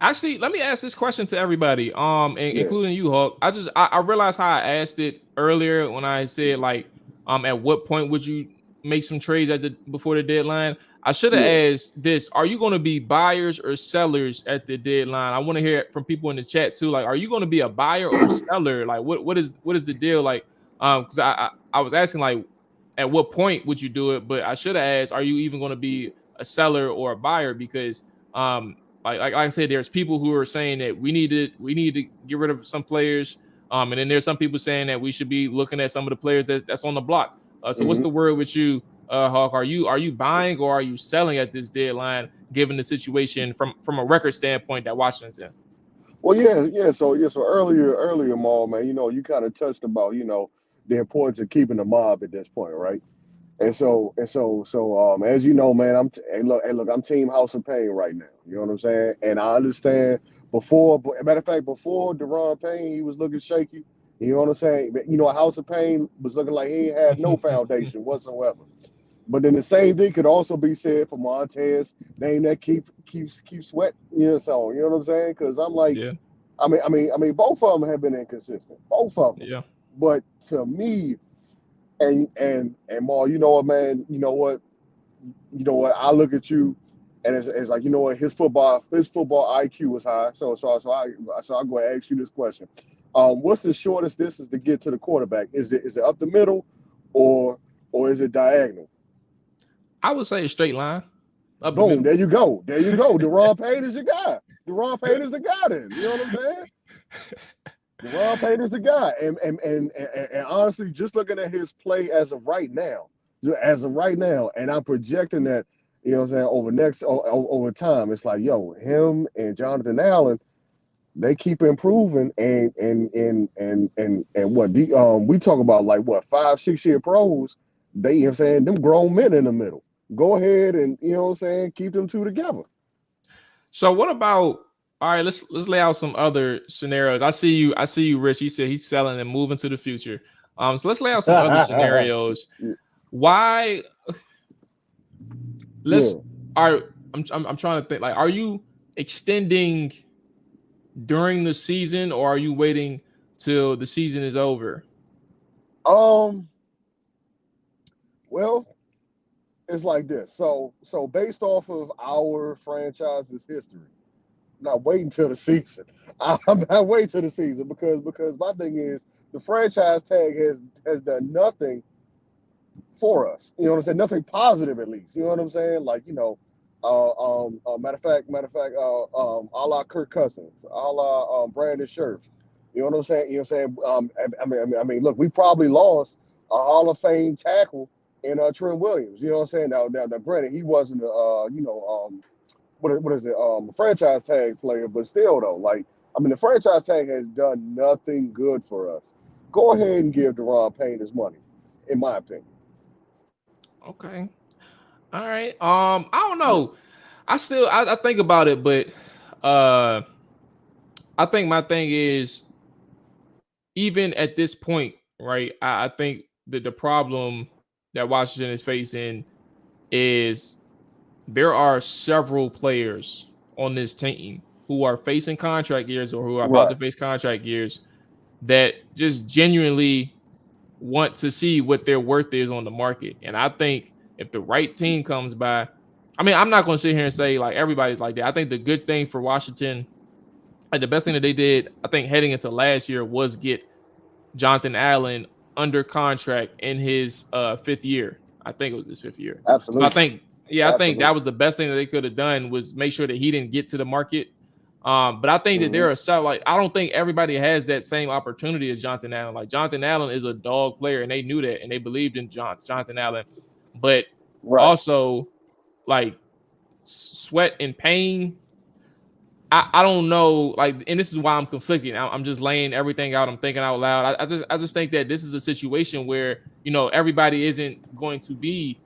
Actually, let me ask this question to everybody, including you, Hawk. I realized how I asked it earlier when I said like, at what point would you make some trades before the deadline? I should have asked this: are you going to be buyers or sellers at the deadline? I want to hear it from people in the chat too. Like, are you going to be a buyer or seller? Like, what is the deal? Like, because I was asking like, at what point would you do it? But I should have asked, are you even going to be a seller or a buyer? Because like I said, there's people who are saying that we need to get rid of some players, and then there's some people saying that we should be looking at some of the players that's on the block. So what's the word with you? Hawk, are you buying or are you selling at this deadline, given the situation from a record standpoint that Washington's in? Well, yeah. So earlier, Maul, man, you kind of touched about, the importance of keeping the mob at this point, right? And so, as you know, man, I'm Team House of Pain right now. You know what I'm saying? And I understand before Deron Payne, he was looking shaky. You know what I'm saying? House of Pain was looking like he had no foundation whatsoever. But then the same thing could also be said for Montez, name that keep sweat. So you know what I'm saying? Because I'm like, yeah. I mean, both of them have been inconsistent, both of them. Yeah. But to me, and Maul, you know what, man? You know what? I look at you, and it's like, you know what? His football IQ was high. So I go and ask you this question: what's the shortest distance to get to the quarterback? Is it up the middle, or is it diagonal? I would say a straight line. Boom, there you go. Deron Payne is your guy. Deron Payne is the guy then. You know what I'm saying? Deron Payne is the guy. And honestly, just looking at his play as of right now, and I'm projecting that, you know what I'm saying, over time, it's like, yo, him and Jonathan Allen, they keep improving and what we talk about, like what, 5-6 year pros, they, you know what I'm saying, them grown men in the middle. Go ahead and, you know what I'm saying, keep them two together. So what about, all right, let's lay out some other scenarios. I see you, Rich. He said he's selling and moving to the future. So let's lay out some other scenarios. Why? I'm trying to think, like, are you extending during the season or are you waiting till the season is over? Well, it's like this. So based off of our franchise's history, I'm not waiting till the season. I'm not waiting till the season because my thing is the franchise tag has done nothing for us. You know what I'm saying? Nothing positive, at least. You know what I'm saying? Like, matter of fact, a la Kirk Cousins, a la Brandon Scherf. You know what I'm saying? You know what I'm saying? I mean, look, we probably lost a Hall of Fame tackle in Trent Williams. You know what I'm saying? Now, granted, he wasn't what is it? Franchise tag player, but still though, like, I mean, the franchise tag has done nothing good for us. Go ahead and give Deron Payne his money, in my opinion. Okay. All right. I don't know. I think about it, but I think my thing is, even at this point, right? I think that the problem that Washington is facing is there are several players on this team who are facing contract years or who are about Right. to face contract years that just genuinely want to see what their worth is on the market. And I think if the right team comes by, I mean, I'm not going to sit here and say like everybody's like that. I think the good thing for Washington, like the best thing that they did, I think heading into last year was get Jonathan Allen under contract in his fifth year. I think it was his fifth year. So I Absolutely. think, yeah, I think that Absolutely. was the best thing that they could have done was make sure that he didn't get to the market. But I think that Mm-hmm. there are some like I don't think everybody has that same opportunity as Jonathan Allen. Like Jonathan Allen is a dog player, and they knew that, and they believed in Jonathan Allen. But Right. also, like Sweat and Payne, I don't know, like, and this is why I'm conflicted. I'm just laying everything out. I'm thinking out loud. I just think that this is a situation where everybody isn't going to be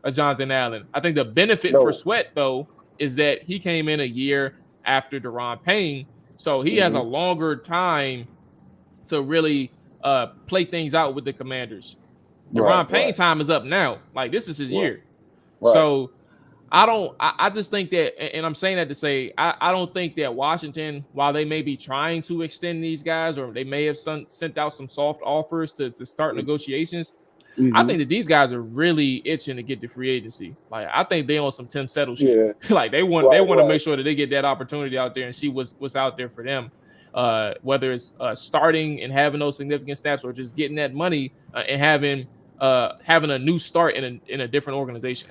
a Jonathan Allen. I think the benefit for No. Sweat though is that he came in a year after Deron Payne, so he has a Mm-hmm. longer time to really play things out with the Commanders. Right. Deron Payne Right. time is up now. Like this is his Right. year. Right. So I just think that, and I'm saying that to say, I don't think that Washington, while they may be trying to extend these guys, or they may have sent out some soft offers to start negotiations, I Mm-hmm. think that these guys are really itching to get to free agency. Like I think they on some Tim Settle shit. Yeah. Like they want Right. to Right. make sure that they get that opportunity out there and see what's out there for them. Whether it's starting and having those significant snaps, or just getting that money and having a new start in a different organization.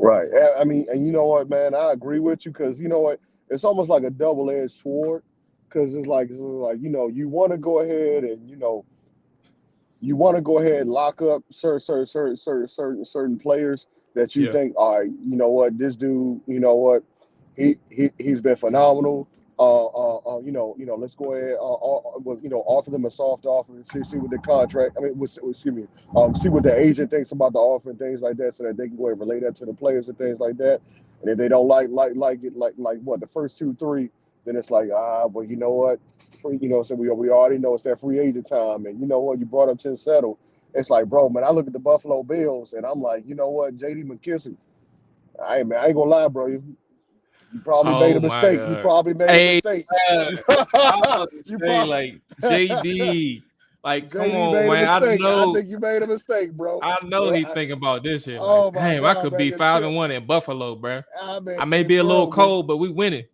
Right. I mean, and you know what, man, I agree with you because you know what, it's almost like a double-edged sword because it's like you want to go ahead and you want to go ahead and lock up certain players that you Yeah. think, all right, you know what, this dude, you know what, he's been phenomenal. Let's go ahead, offer them a soft offer, see what the contract. I mean, excuse me, see what the agent thinks about the offer and things like that, so that they can go ahead and relay that to the players and things like that. And if they don't like it, like what the first two, three, then it's like, well, you know what, so we already know it's that free agent time, and you know what, you brought up Tim Settle. It's like, bro, man, I look at the Buffalo Bills, and I'm like, you know what, J.D. McKissick, I ain't gonna lie, bro. You probably made Oh a my mistake. You god. probably made a Hey, mistake. I was about to You say probably like JD. Like, come JD on, made a man. mistake. I think you made a mistake, bro. I know Well, he thinking about this shit. Like, oh my damn, I God, could man, be 5-1 in Buffalo, bro. I mean, I may and be a little bro, cold, but we winning.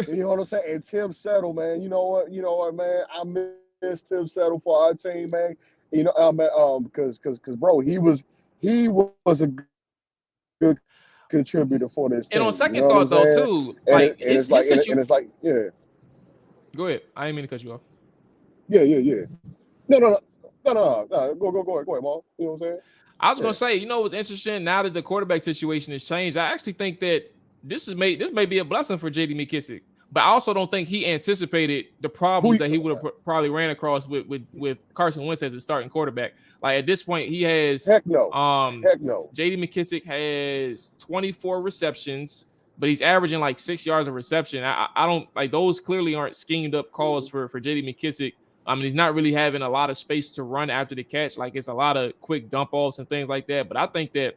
you know what I'm saying? And Tim Settle, man. You know what, man. I miss Tim Settle for our team, man. Because bro, he was a good contributor for this And on team. You second know what I'm thought, though, saying? too, And like it, and it's like his and, it, situation. and it's like yeah, Go ahead. I didn't mean to cut you off. yeah. No. Go ahead, Mom. You know what I'm saying? I was Yeah. gonna say, what's interesting now that the quarterback situation has changed. I actually think that this may be a blessing for JD McKissick, but I also don't think he anticipated the Who? problems that he would have probably ran across with Carson Wentz as a starting quarterback. Like at this point, he has Heck no. Heck no. JD McKissick has 24 receptions, but he's averaging like 6 yards of reception. I don't like those clearly aren't schemed up calls for JD McKissick. I mean, he's not really having a lot of space to run after the catch. Like it's a lot of quick dump offs and things like that. But I think that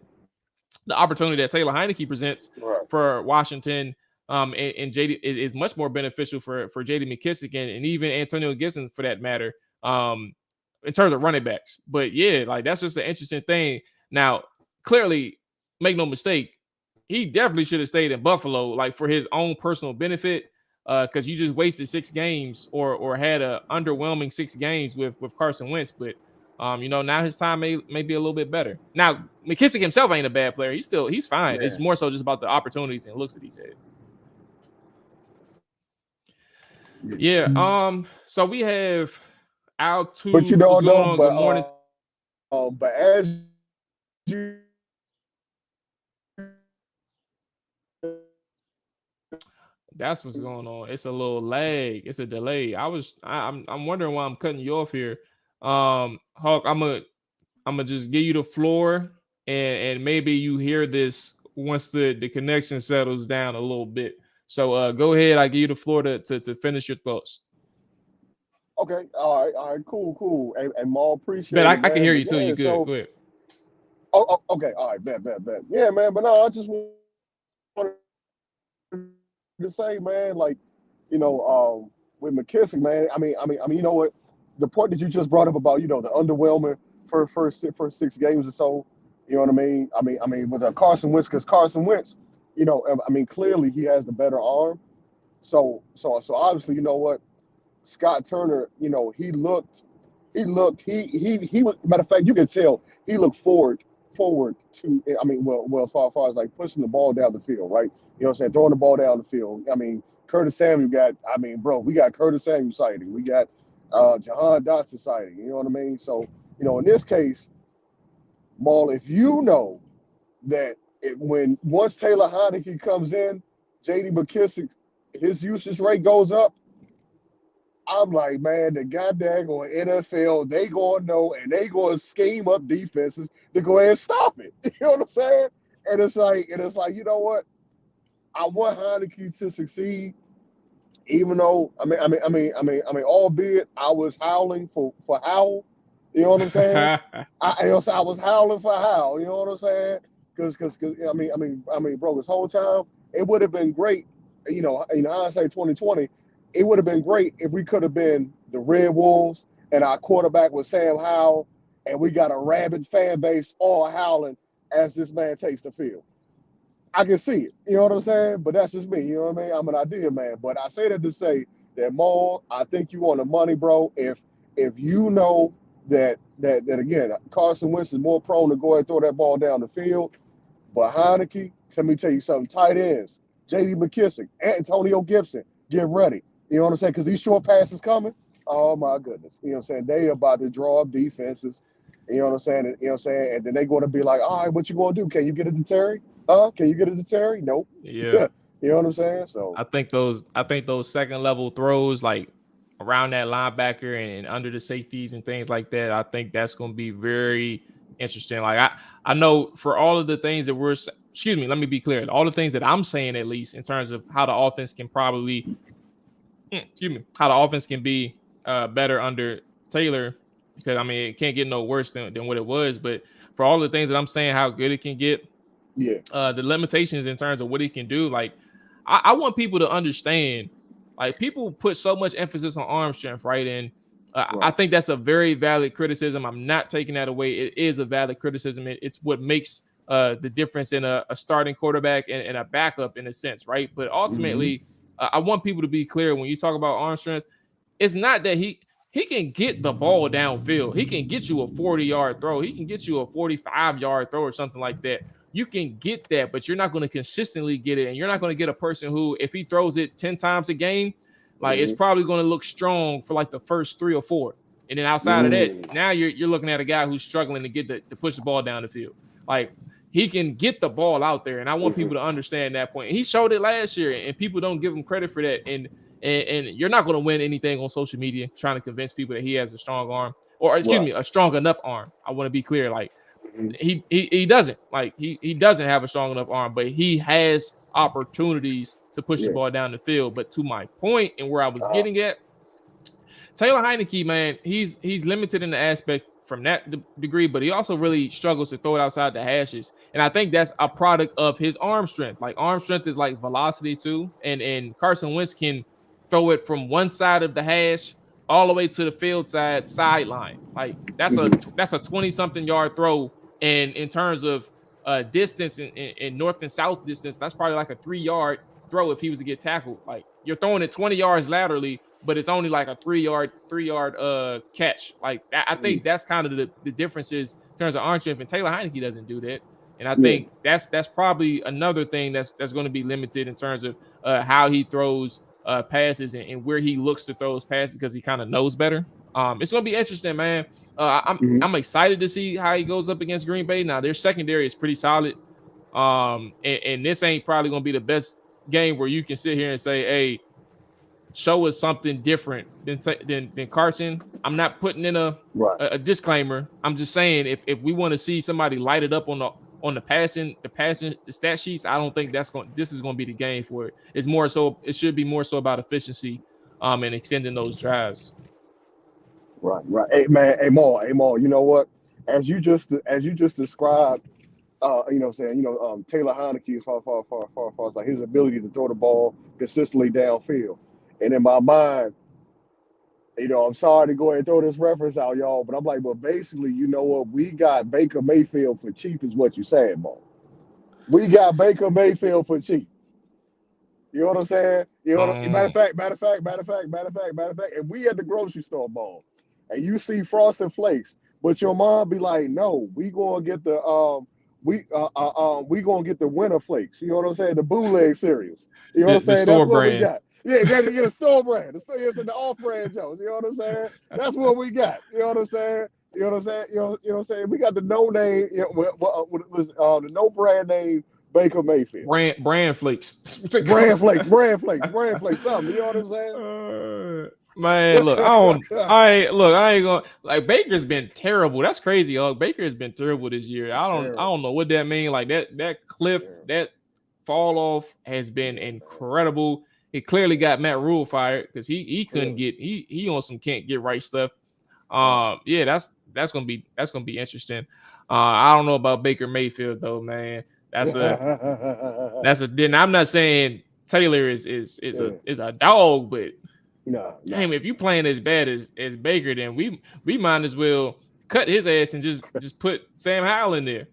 the opportunity that Taylor Heineke presents Right. for Washington and JD is much more beneficial for JD McKissick and even Antonio Gibson for that matter in terms of running backs. But yeah, like that's just an interesting thing. Now, clearly, make no mistake, he definitely should have stayed in Buffalo, like for his own personal benefit. Because you just wasted 6 games or had a underwhelming 6 games with Carson Wentz, but now his time may be a little bit better. Now McKissick himself ain't a bad player. He's fine. Yeah. It's more so just about the opportunities and looks that he's had. Yeah. So we have our two. But you What's don't going know, on? Good morning. but as you That's what's going on. It's a little lag. It's a delay. I'm wondering why I'm cutting you off here. Hawk, I'm gonna just give you the floor and maybe you hear this once the connection settles down a little bit. So go ahead, I give you the floor to finish your thoughts. Okay, all right, cool. And Maul, But appreciate I it, can man. hear But you too. You yeah, good? so Go ahead. okay, all right, bet. Yeah, man. But no, I just wanted to say, man, like, with McKissick, man. You know what? The point that you just brought up about, the underwhelming for first 6 games or so. You know what I mean? With Carson Wentz, because Carson Wentz, clearly he has the better arm. So obviously, you know what? Scott Turner, he was, matter of fact, you could tell he looked forward to, well, as far as like pushing the ball down the field, right? You know what I'm saying? Throwing the ball down the field. Curtis Samuel we got Curtis Samuel sighting. We got Jahan Dotson sighting. You know what I mean? So, in this case, Maul, if you know that once Taylor Heineke comes in, JD McKissick, his usage rate goes up. I'm like, man, the goddamn on NFL, they gonna know and they gonna scheme up defenses to go ahead and stop it. You know what I'm saying? And it's like, you know what? I want Heineke to succeed, even though albeit I was howling for Howell. You know what I'm saying? I was howling for Howell. You know what I'm saying? Because bro, this whole time it would have been great. In hindsight 2020, it would have been great if we could have been the Red Wolves and our quarterback was Sam Howell, and we got a rabid fan base all howling as this man takes the field. I can see it. You know what I'm saying? But that's just me. You know what I mean? I'm an idea man. But I say that to say that Maul, I think you on the money, bro. If you know that again, Carson Wentz is more prone to go ahead and throw that ball down the field. But Heineke, let me tell you something. Tight ends, J.D. McKissick, Antonio Gibson, get ready. You know what I'm saying? Because these short passes coming. Oh my goodness. You know what I'm saying? They about to draw up defenses. You know what I'm saying? And then they're going to be like, all right, what you going to do? Can you get it to Terry? Huh? Can you get it to Terry? Nope. Yeah. You know what I'm saying? So I think those second level throws, like around that linebacker and under the safeties and things like that, I think that's going to be very interesting. Like I know for all of the things that excuse me, let me be clear. All the things that I'm saying, at least in terms of how the offense can probably, how the offense can be better under Taylor, because it can't get no worse than what it was. But for all the things that I'm saying, how good it can get, yeah, the limitations in terms of what he can do, like I want people to understand, like people put so much emphasis on arm strength, right? And I right. think that's a very valid criticism. I'm not taking that away. It is a valid criticism. It's what makes the difference in a starting quarterback and a backup in a sense, right? But Mm-hmm. ultimately, I want people to be clear when you talk about arm strength. It's not that he can get the ball downfield. He can get you a 40-yard throw. He can get you a 45-yard throw or something like that. You can get that, but you're not going to consistently get it. And you're not going to get a person who, if he throws it 10 times a game, like it's Mm-hmm. probably going to look strong for like the first 3 or 4. And then outside of that, Mm-hmm. now you're looking at a guy who's struggling to to push the ball down the field. Like he can get the ball out there. And I want people to understand that point. He showed it last year, and people don't give him credit for that. And you're not going to win anything on social media trying to convince people that he has a strong arm, or excuse Right. me, a strong enough arm. I want to be clear. Like Mm-hmm. he doesn't, like he doesn't have a strong enough arm, but he has opportunities to push the Yeah. ball down the field. But to my point and where I was Uh-huh. getting at, Taylor Heineke, man, he's limited in the aspect from that degree, but he also really struggles to throw it outside the hashes. And I think that's a product of his arm strength. Like arm strength is like velocity too. And Carson Wentz can throw it from one side of the hash all the way to the field sideline. Like that's a Mm-hmm. 20-something yard throw. And in terms of distance in north and south distance, that's probably like a 3-yard throw if he was to get tackled. Like you're throwing it 20 yards laterally, but it's only like a 3-yard catch. Like that, I think that's kind of the differences in terms of arm strength. And Taylor Heineke doesn't do that. And I Yeah. think that's probably another thing that's going to be limited in terms of how he throws passes and where he looks to throw those passes, because he kind of knows better. It's going to be interesting, man. Mm-hmm. I'm excited to see how he goes up against Green Bay. Now their secondary is pretty solid. And this ain't probably going to be the best game where you can sit here and say, hey, show us something different than Carson. I'm not putting in Right. a disclaimer. I'm just saying if we want to see somebody light it up on the stat sheets, I don't think this is going to be the game for it. It's more so, it should be more so about efficiency and extending those drives. Right. Hey man, hey Maul, you know what? As you just described, you know what I'm saying, Taylor Heineke as far as like his ability to throw the ball consistently downfield. And in my mind, I'm sorry to go ahead and throw this reference out, y'all, but I'm like, but basically, you know what? We got Baker Mayfield for cheap, is what you saying, Maul. We got Baker Mayfield for cheap. You know what I'm saying? Um, Matter of fact, and we at the grocery store, ball, and you see Frosted Flakes, but your mom be like, "No, we gonna get the Winter Flakes." You know what I'm saying? The bootleg cereals. You know what I'm the saying? That's store what we brand. got. Yeah, got to get a store brand. It's in the off brand, Jones. You know what I'm saying? That's what we got. You know what I'm saying? You know what I'm saying? You know what I'm saying? We got the no name, the no brand name Baker Mayfield. Brand flakes. Brand flakes, something. You know what I'm saying? Man, look, I ain't gonna like Baker's been terrible. That's crazy, Baker has been terrible this year. I don't know what that mean. Like that cliff, that fall off has been incredible. He clearly got Matt Rule fired because he couldn't get he on some can't get right stuff. Yeah, that's gonna be interesting. I don't know about Baker Mayfield though, man. That's a then I'm not saying Taylor is a dog, but no. damn, if you playing as bad as Baker, then we might as well cut his ass and just put Sam Howell in there.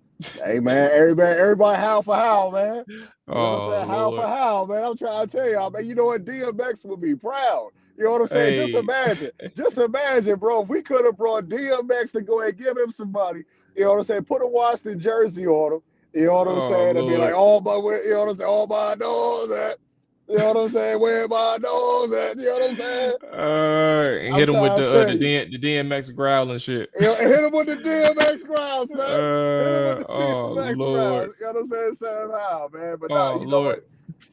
Hey man, everybody howl for Howell, man. You know what I'm Oh saying? Howl for Lord. Howell, man. I'm trying to tell y'all, man. You know what? DMX would be proud. You know what I'm saying? Hey, Just imagine, bro. We could have brought DMX to go and give him somebody. You know what I'm saying? Put a Washington jersey on him. You know what I'm oh saying? And be like, Lord. you know what I'm saying? All my nose at. You know what I'm saying? Where my nose at? You know what I'm saying? And I'm hit him with trying to tell you. the DMX growl and shit. Hit him with the DMX ground, son. Hit him with the Oh DMX Lord. ground. You know what I'm saying? Somehow, man. But nah, Oh you know what? Lord.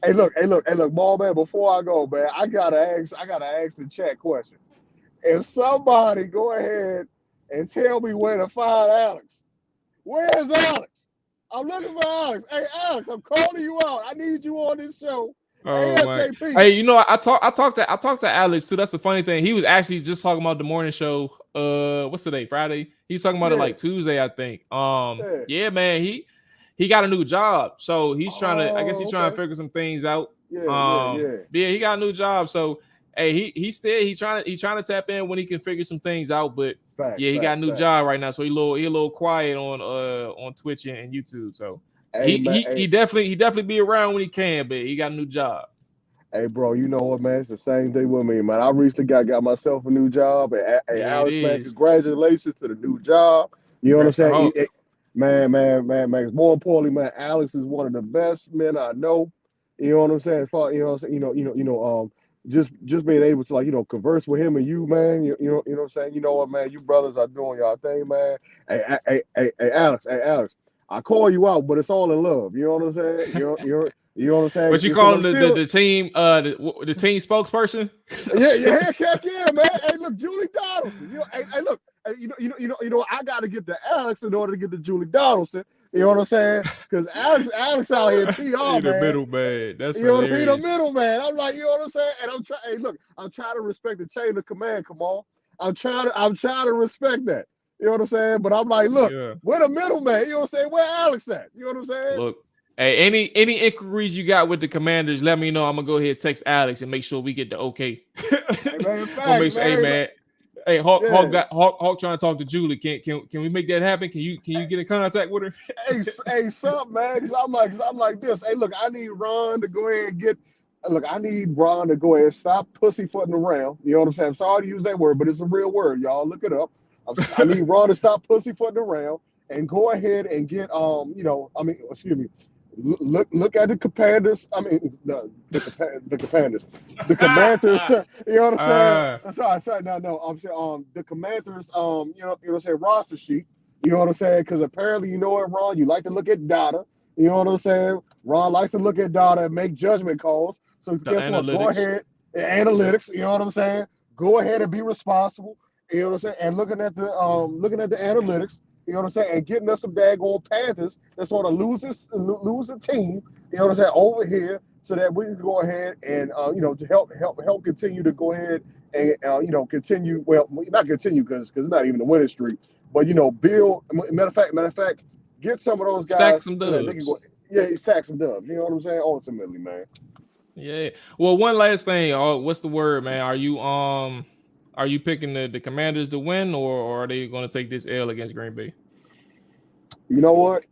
Hey, look, ball man. Before I go, man, I gotta ask the chat question. If somebody go ahead and tell me where to find Alex, where's Alex? I'm looking for Alex. Hey, Alex, I'm calling you out. I need you on this show Oh my! ASAP. Hey, I talked to Alex too. That's the funny thing. He was actually just talking about the morning show. What's today? Friday. He's talking about it Yeah, like Tuesday, I think. yeah. Yeah, man. He got a new job, so he's trying to. I guess he's Oh, trying to okay. figure some things out. Yeah. Yeah, he got a new job, so hey, he's trying to tap in when he can figure some things out. But Facts, yeah, he got a facts, new facts. job right now, so he a little quiet on Twitch and YouTube. So Hey, man. he Hey, definitely be around when he can, but he got a new job. Hey, bro, you know what, man? It's the same thing with me, man. I recently got myself a new job. And, hey, Yeah, it Alex, man, is. congratulations to the new job. You know what I'm Congrats to saying? Hulk. Man. More importantly, man, Alex is one of the best men I know. You know what I'm saying? You know what I'm saying? Just being able to converse with him and you, man. You know what I'm saying? You know what, man? You brothers are doing y'all thing, man. Hey, Alex. I call you out, but it's all in love. You know what I'm saying? You know what I'm saying? What you Because call I'm him, still. the team the team spokesperson? Heck yeah, man. Hey, look, Julie Donaldson. Look, I got to get to Alex in order to get to Julie Donaldson. You know what I'm saying? Because Alex out here PR, He the man. middleman. That's You know, he the hilarious. middleman. I'm like, you know what I'm saying? And I'm trying. Hey, look, I'm trying to respect the chain of command. Come on, I'm trying to respect that. You know what I'm saying? But I'm like, look, Yeah. where the middleman? You know what I'm saying? Where Alex at? You know what I'm saying? Look, hey, any inquiries you got with the Commanders, let me know. I'm gonna go ahead and text Alex and make sure we get the okay. Hey, man, We'll facts, make sure. Hey man. man. Hey, Hawk, Yeah. Hawk trying to talk to Julie. Can we make that happen? Can you get in contact with her? Hey, something, man. Because I'm like this. Hey, look, I need Ron to go ahead and get. Look, I need Ron to go ahead and stop pussyfooting around. You know what I'm saying? I'm sorry to use that word, but it's a real word, y'all. Look it up. I need Ron to stop pussyfooting around and go ahead and get excuse me. Look at the Commanders. I mean the Commanders, the Commanders. You know what I'm saying? Sorry. No. I'm saying the Commanders. What I'm saying, roster sheet. You know what I'm saying? Because apparently, you know what, Ron, you like to look at data. You know what I'm saying? Ron likes to look at data and make judgment calls. So The guess what? Go analytics. ahead and analytics. You know what I'm saying? Go ahead and be responsible. You know what I'm saying? And looking at the analytics. You know what I'm saying? And getting us some daggone Panthers that's on a losing team. You know what I'm saying? Over here so that we can go ahead and to help continue to go ahead and continue. Well, not continue because it's not even a winning streak, but build. Matter of fact, get some of those Stack guys some so that they can dubs. go. Yeah, stack some dubs. You know what I'm saying? Ultimately, man. Yeah. Well, one last thing. What's the word, man? Are you picking the Commanders to win, or are they going to take this L against Green Bay? You know what?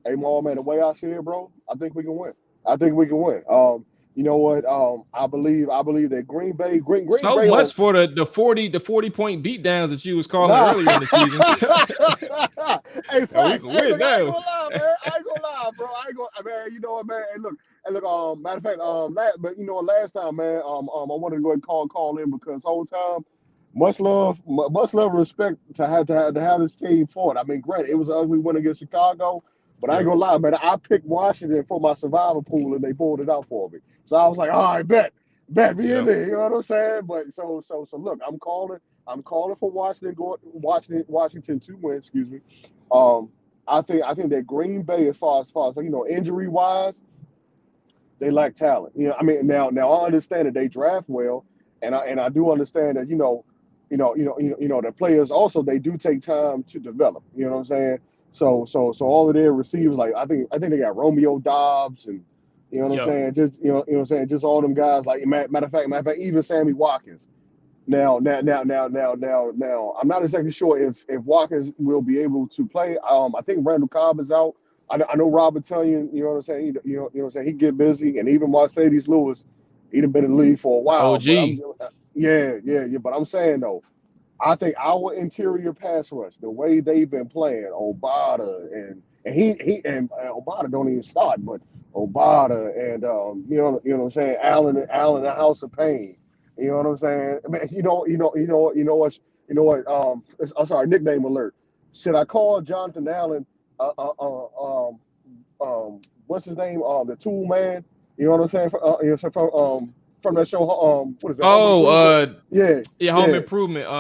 Hey, Maul, man, the way I see it, bro, I think we can win. I think we can win. You know what? I believe that Green So Bay much on for the 40 point beatdowns that you was calling nah. earlier in the season. Hey, Now we facts. can Hey, win look, I ain't now. gonna lie, man. I ain't gonna lie, bro. I ain't gonna, man. You know what, man? And look. Matter of fact, but you know, last time, man, I wanted to go ahead and call in because the whole time, much love, and respect to have this team fought. I mean, granted, it was an ugly win against Chicago, but I ain't Yep. gonna lie, man. I picked Washington for my survival pool, and they pulled it out for me. So I was like, all right, bet me in Yep. there. You know what I'm saying? But so look, I'm calling for Washington to win. Excuse me. Um, I think that Green Bay, as far as injury wise, they lack talent. I mean, now I understand that they draft well, and I do understand that the players also they do take time to develop. You know what I'm saying? So all of their receivers, like I think they got Romeo Dobbs and you know what I'm Yep. saying, just what I'm saying, just all them guys. Like matter of fact, even Sammy Watkins. Now, I'm not exactly sure if Watkins will be able to play. I think Randall Cobb is out. I know Robert Tonyan, you know what I'm saying. You know what I'm saying. He get busy, and even Mercedes Lewis, he done been in the league for a while. But OG. yeah. But I'm saying though, I think our interior pass rush, the way they've been playing, Obata and Obata don't even start, but Obata and you know what I'm saying, Allen, the House of Pain. You know what I'm saying? I mean, I'm sorry, nickname alert. Should I call Jonathan Allen? What's his name? The Tool Man. You know what I'm saying? From that show. What is it? Home Oh, Improvement. Yeah, yeah, Home yeah. Improvement. You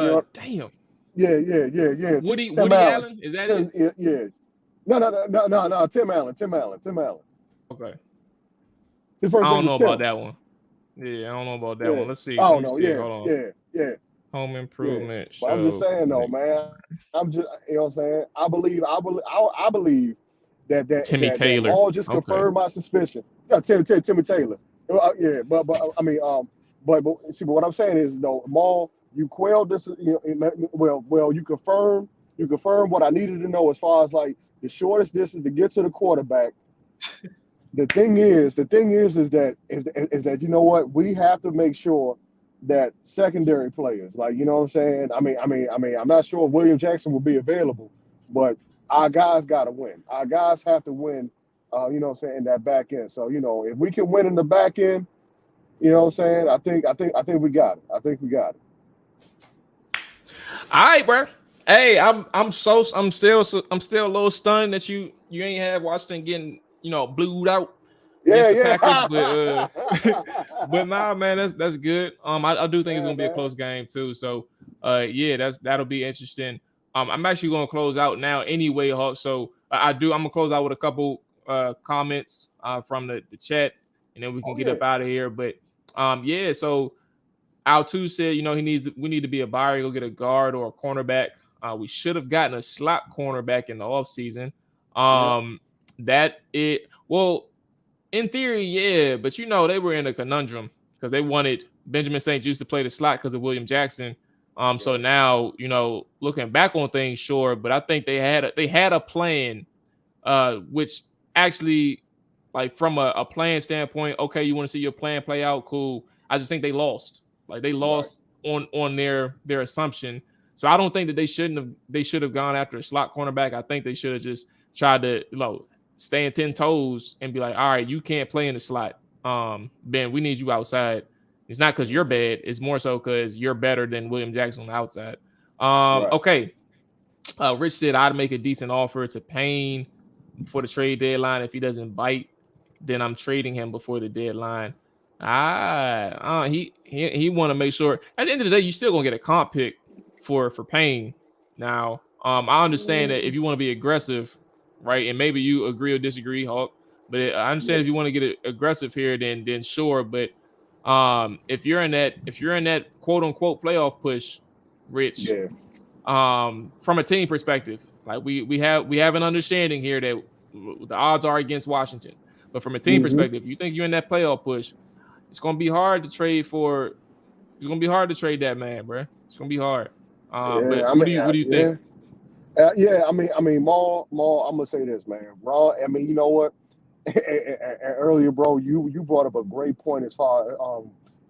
know, Damn. yeah. Tim Woody Allen. Allen, is that it? Tim, yeah. No. Tim Allen. Okay. His I first name don't is know about Tim. that one. Yeah, I don't know about that Yeah. one. Let's see. I Let don't me know. see. Hold on. Home Yeah. Improvement But I'm just show. saying though, man. I'm just, you know what I'm saying. I believe Timmy that Taylor. Maul just Okay. confirmed my suspicion. Yeah, Timmy Taylor. Yeah, but I mean, but what I'm saying is though, Maul, you quelled this. Well, you confirmed what I needed to know as far as like the shortest distance to get to the quarterback. The thing is that you know what, we have to make sure that secondary players, like, you know what I'm saying. I'm not sure if William Jackson will be available, but our guys got to win. Our guys have to win. You know what I'm saying, in that back end. So if we can win in the back end, you know what I'm saying. I think we got it. I think we got it. All right, bro. Hey, I'm still a little stunned that you ain't have Washington getting blued out against Yeah, the Packers, but yeah. but nah, man, that's good. I do think it's Yeah, gonna be a man. close game too. So yeah, that'll be interesting. I'm actually gonna close out now anyway, Hawk. So I'm gonna close out with a couple comments from the chat, and then we can Oh get yeah. up out of here. But yeah, so Al2 said, we need to be a buyer, go get a guard or a cornerback. We should have gotten a slot cornerback in the offseason. Yep. Well, in theory, yeah, but they were in a conundrum because they wanted Benjamin St. Juste to play the slot because of William Jackson. So Right. now, looking back on things, sure, but I think they had a plan, which actually, like from a plan standpoint, okay, you want to see your plan play out, cool. I just think they lost. Like they Right. lost on their assumption. So I don't think that they should have gone after a slot cornerback. I think they should have just tried to stay in 10 toes and be like, all right, you can't play in the slot. Ben, we need you outside. It's not because you're Mm-hmm. bad. It's more so because you're better than William Jackson on the outside. Right. Okay. Rich said I'd make a decent offer to Payne before the trade deadline. If he doesn't bite, then I'm trading him before the deadline. He want to make sure. At the end of the day, you still gonna get a comp pick for Payne. Now, I understand that if you want to be aggressive, right, and maybe you agree or disagree, Hawk. But I understand if you want to get aggressive here, then sure. But if you're in that quote unquote playoff push, Rich, Yeah. from a team perspective, like we have an understanding here that the odds are against Washington. But from a team perspective, you think you're in that playoff push, it's gonna be hard to trade for. It's gonna be hard to trade that man, bro. It's gonna be hard. Yeah, But I what mean, do you think? yeah. I mean, Maul. I'm gonna say this, man. Raw. I mean, you know what? Earlier, bro, you brought up a great point as far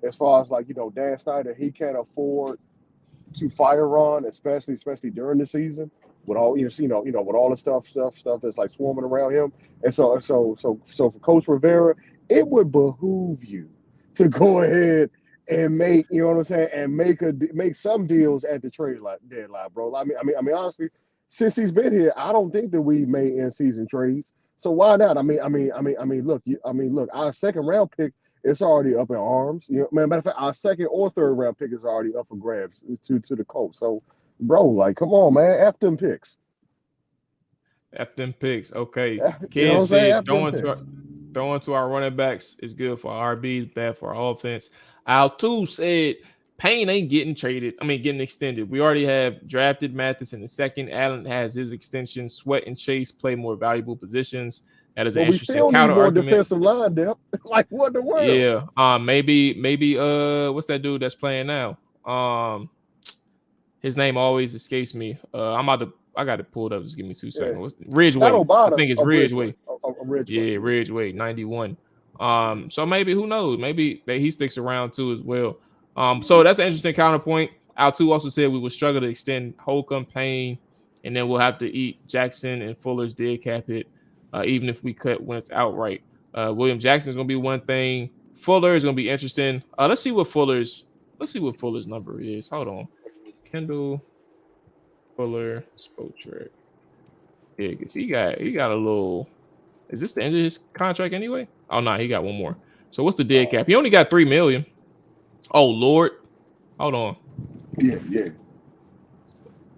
as like Dan Snyder, he can't afford to fire Ron, especially during the season with all with all the stuff that's like swarming around him. And so for Coach Rivera, it would behoove you to go ahead and make what I'm saying, and make some deals at the deadline, bro. I mean, honestly, since he's been here, I don't think that we made in season trades. So why not? Look, our second round pick, it's already up in arms. Matter of fact, our second or third round pick is already up for grabs to the Colts. So, bro, like, come on, man, F them picks. F them picks. Okay. Ken said throwing to our running backs is good for our RBs, bad for our offense. Al2 said Payne ain't getting getting extended. We already have drafted Mathis in the second. Allen has his extension. Sweat and Chase play more valuable positions. That is an interesting counter argument. We still need more defensive line depth. Like, what in the world? Yeah. Maybe what's that dude that's playing now? His name always escapes me. I got it pulled up. Just give me 2 seconds. Ridgeway. I think it's Ridgeway. Yeah, Ridgeway, 91. So maybe, who knows? Maybe he sticks around too as well. So that's an interesting counterpoint. Al2 also said we will struggle to extend Holcomb, Payne, and then we'll have to eat Jackson and Fuller's dead cap hit, even if we cut Wentz outright. William Jackson is going to be one thing. Fuller is going to be interesting. Let's see what Fuller's number is. Hold on. Kendall Fuller Spotrac. Yeah, because he got a little. Is this the end of his contract anyway? Oh no, he got one more. So what's the dead cap? He only got $3 million. Oh Lord, hold on. Yeah.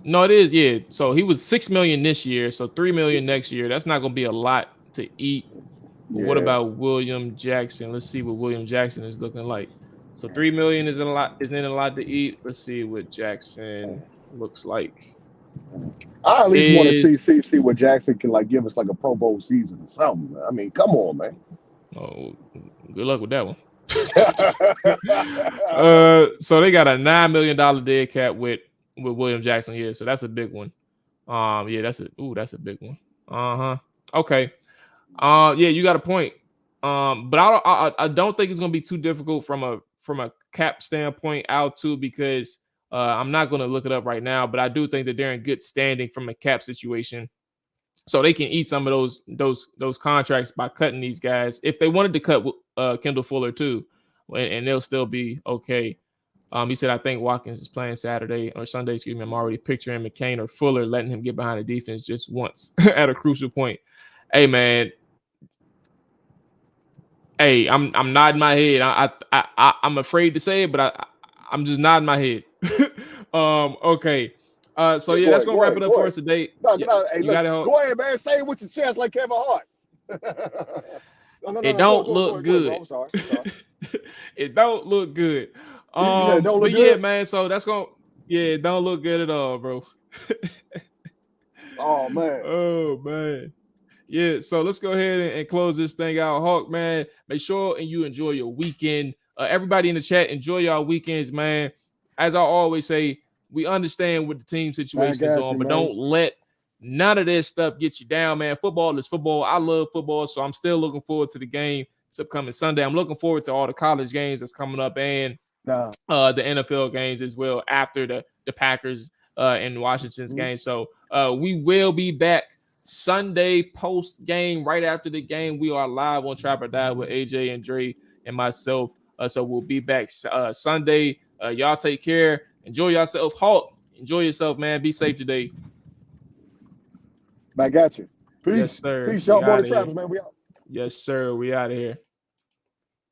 No, it is. Yeah. So he was $6 million this year. So $3 million next year. That's not gonna be a lot to eat. But what about William Jackson? Let's see what William Jackson is looking like. So $3 million isn't a lot to eat. Let's see what Jackson looks like. I at least want to see what Jackson can like give us, like a Pro Bowl season or something. I mean, come on, man. Oh, good luck with that one. So they got a $9 million dead cap with William Jackson here. So that's a big one. Yeah, that's a big one. Okay. Yeah, you got a point. But I don't think it's gonna be too difficult from a cap standpoint out too, because I'm not going to look it up right now, but I do think that they're in good standing from a cap situation, so they can eat some of those contracts by cutting these guys. If they wanted to cut Kendall Fuller too, and they'll still be okay. He said, I think Watkins is playing Saturday or Sunday. Excuse me. I'm already picturing McCain or Fuller letting him get behind the defense just once at a crucial point. Hey man. Hey, I'm nodding my head. I'm afraid to say it, but I'm just nodding my head. Okay. So yeah, that's gonna wrap it up for us today. Hey, look, go ahead, man. Say it with your chest like Kevin Hart. It don't look good. I'm sorry. It don't look good. Don't look but good? Yeah, man. So that's gonna it don't look good at all, bro. Oh man. Oh man. Yeah, so let's go ahead and close this thing out. Hawk, man, make sure and you enjoy your weekend. Everybody in the chat, enjoy y'all weekends, man. As I always say, we understand what the team situation is on, but don't let none of this stuff get you down, man. Football is football. I love football, so I'm still looking forward to the game. It's upcoming Sunday. I'm looking forward to all the college games that's coming up and the NFL games as well after the Packers and Washington's game. So we will be back Sunday post game. Right after the game, we are live on Trap or Die with AJ and Dre and myself. So we'll be back Sunday. Y'all take care. Enjoy yourself. Halt. Enjoy yourself, man. Be safe today. I got you. Peace. Yes, sir. Peace, y'all. More the Trappers, man. We out. Yes, sir. We out of here.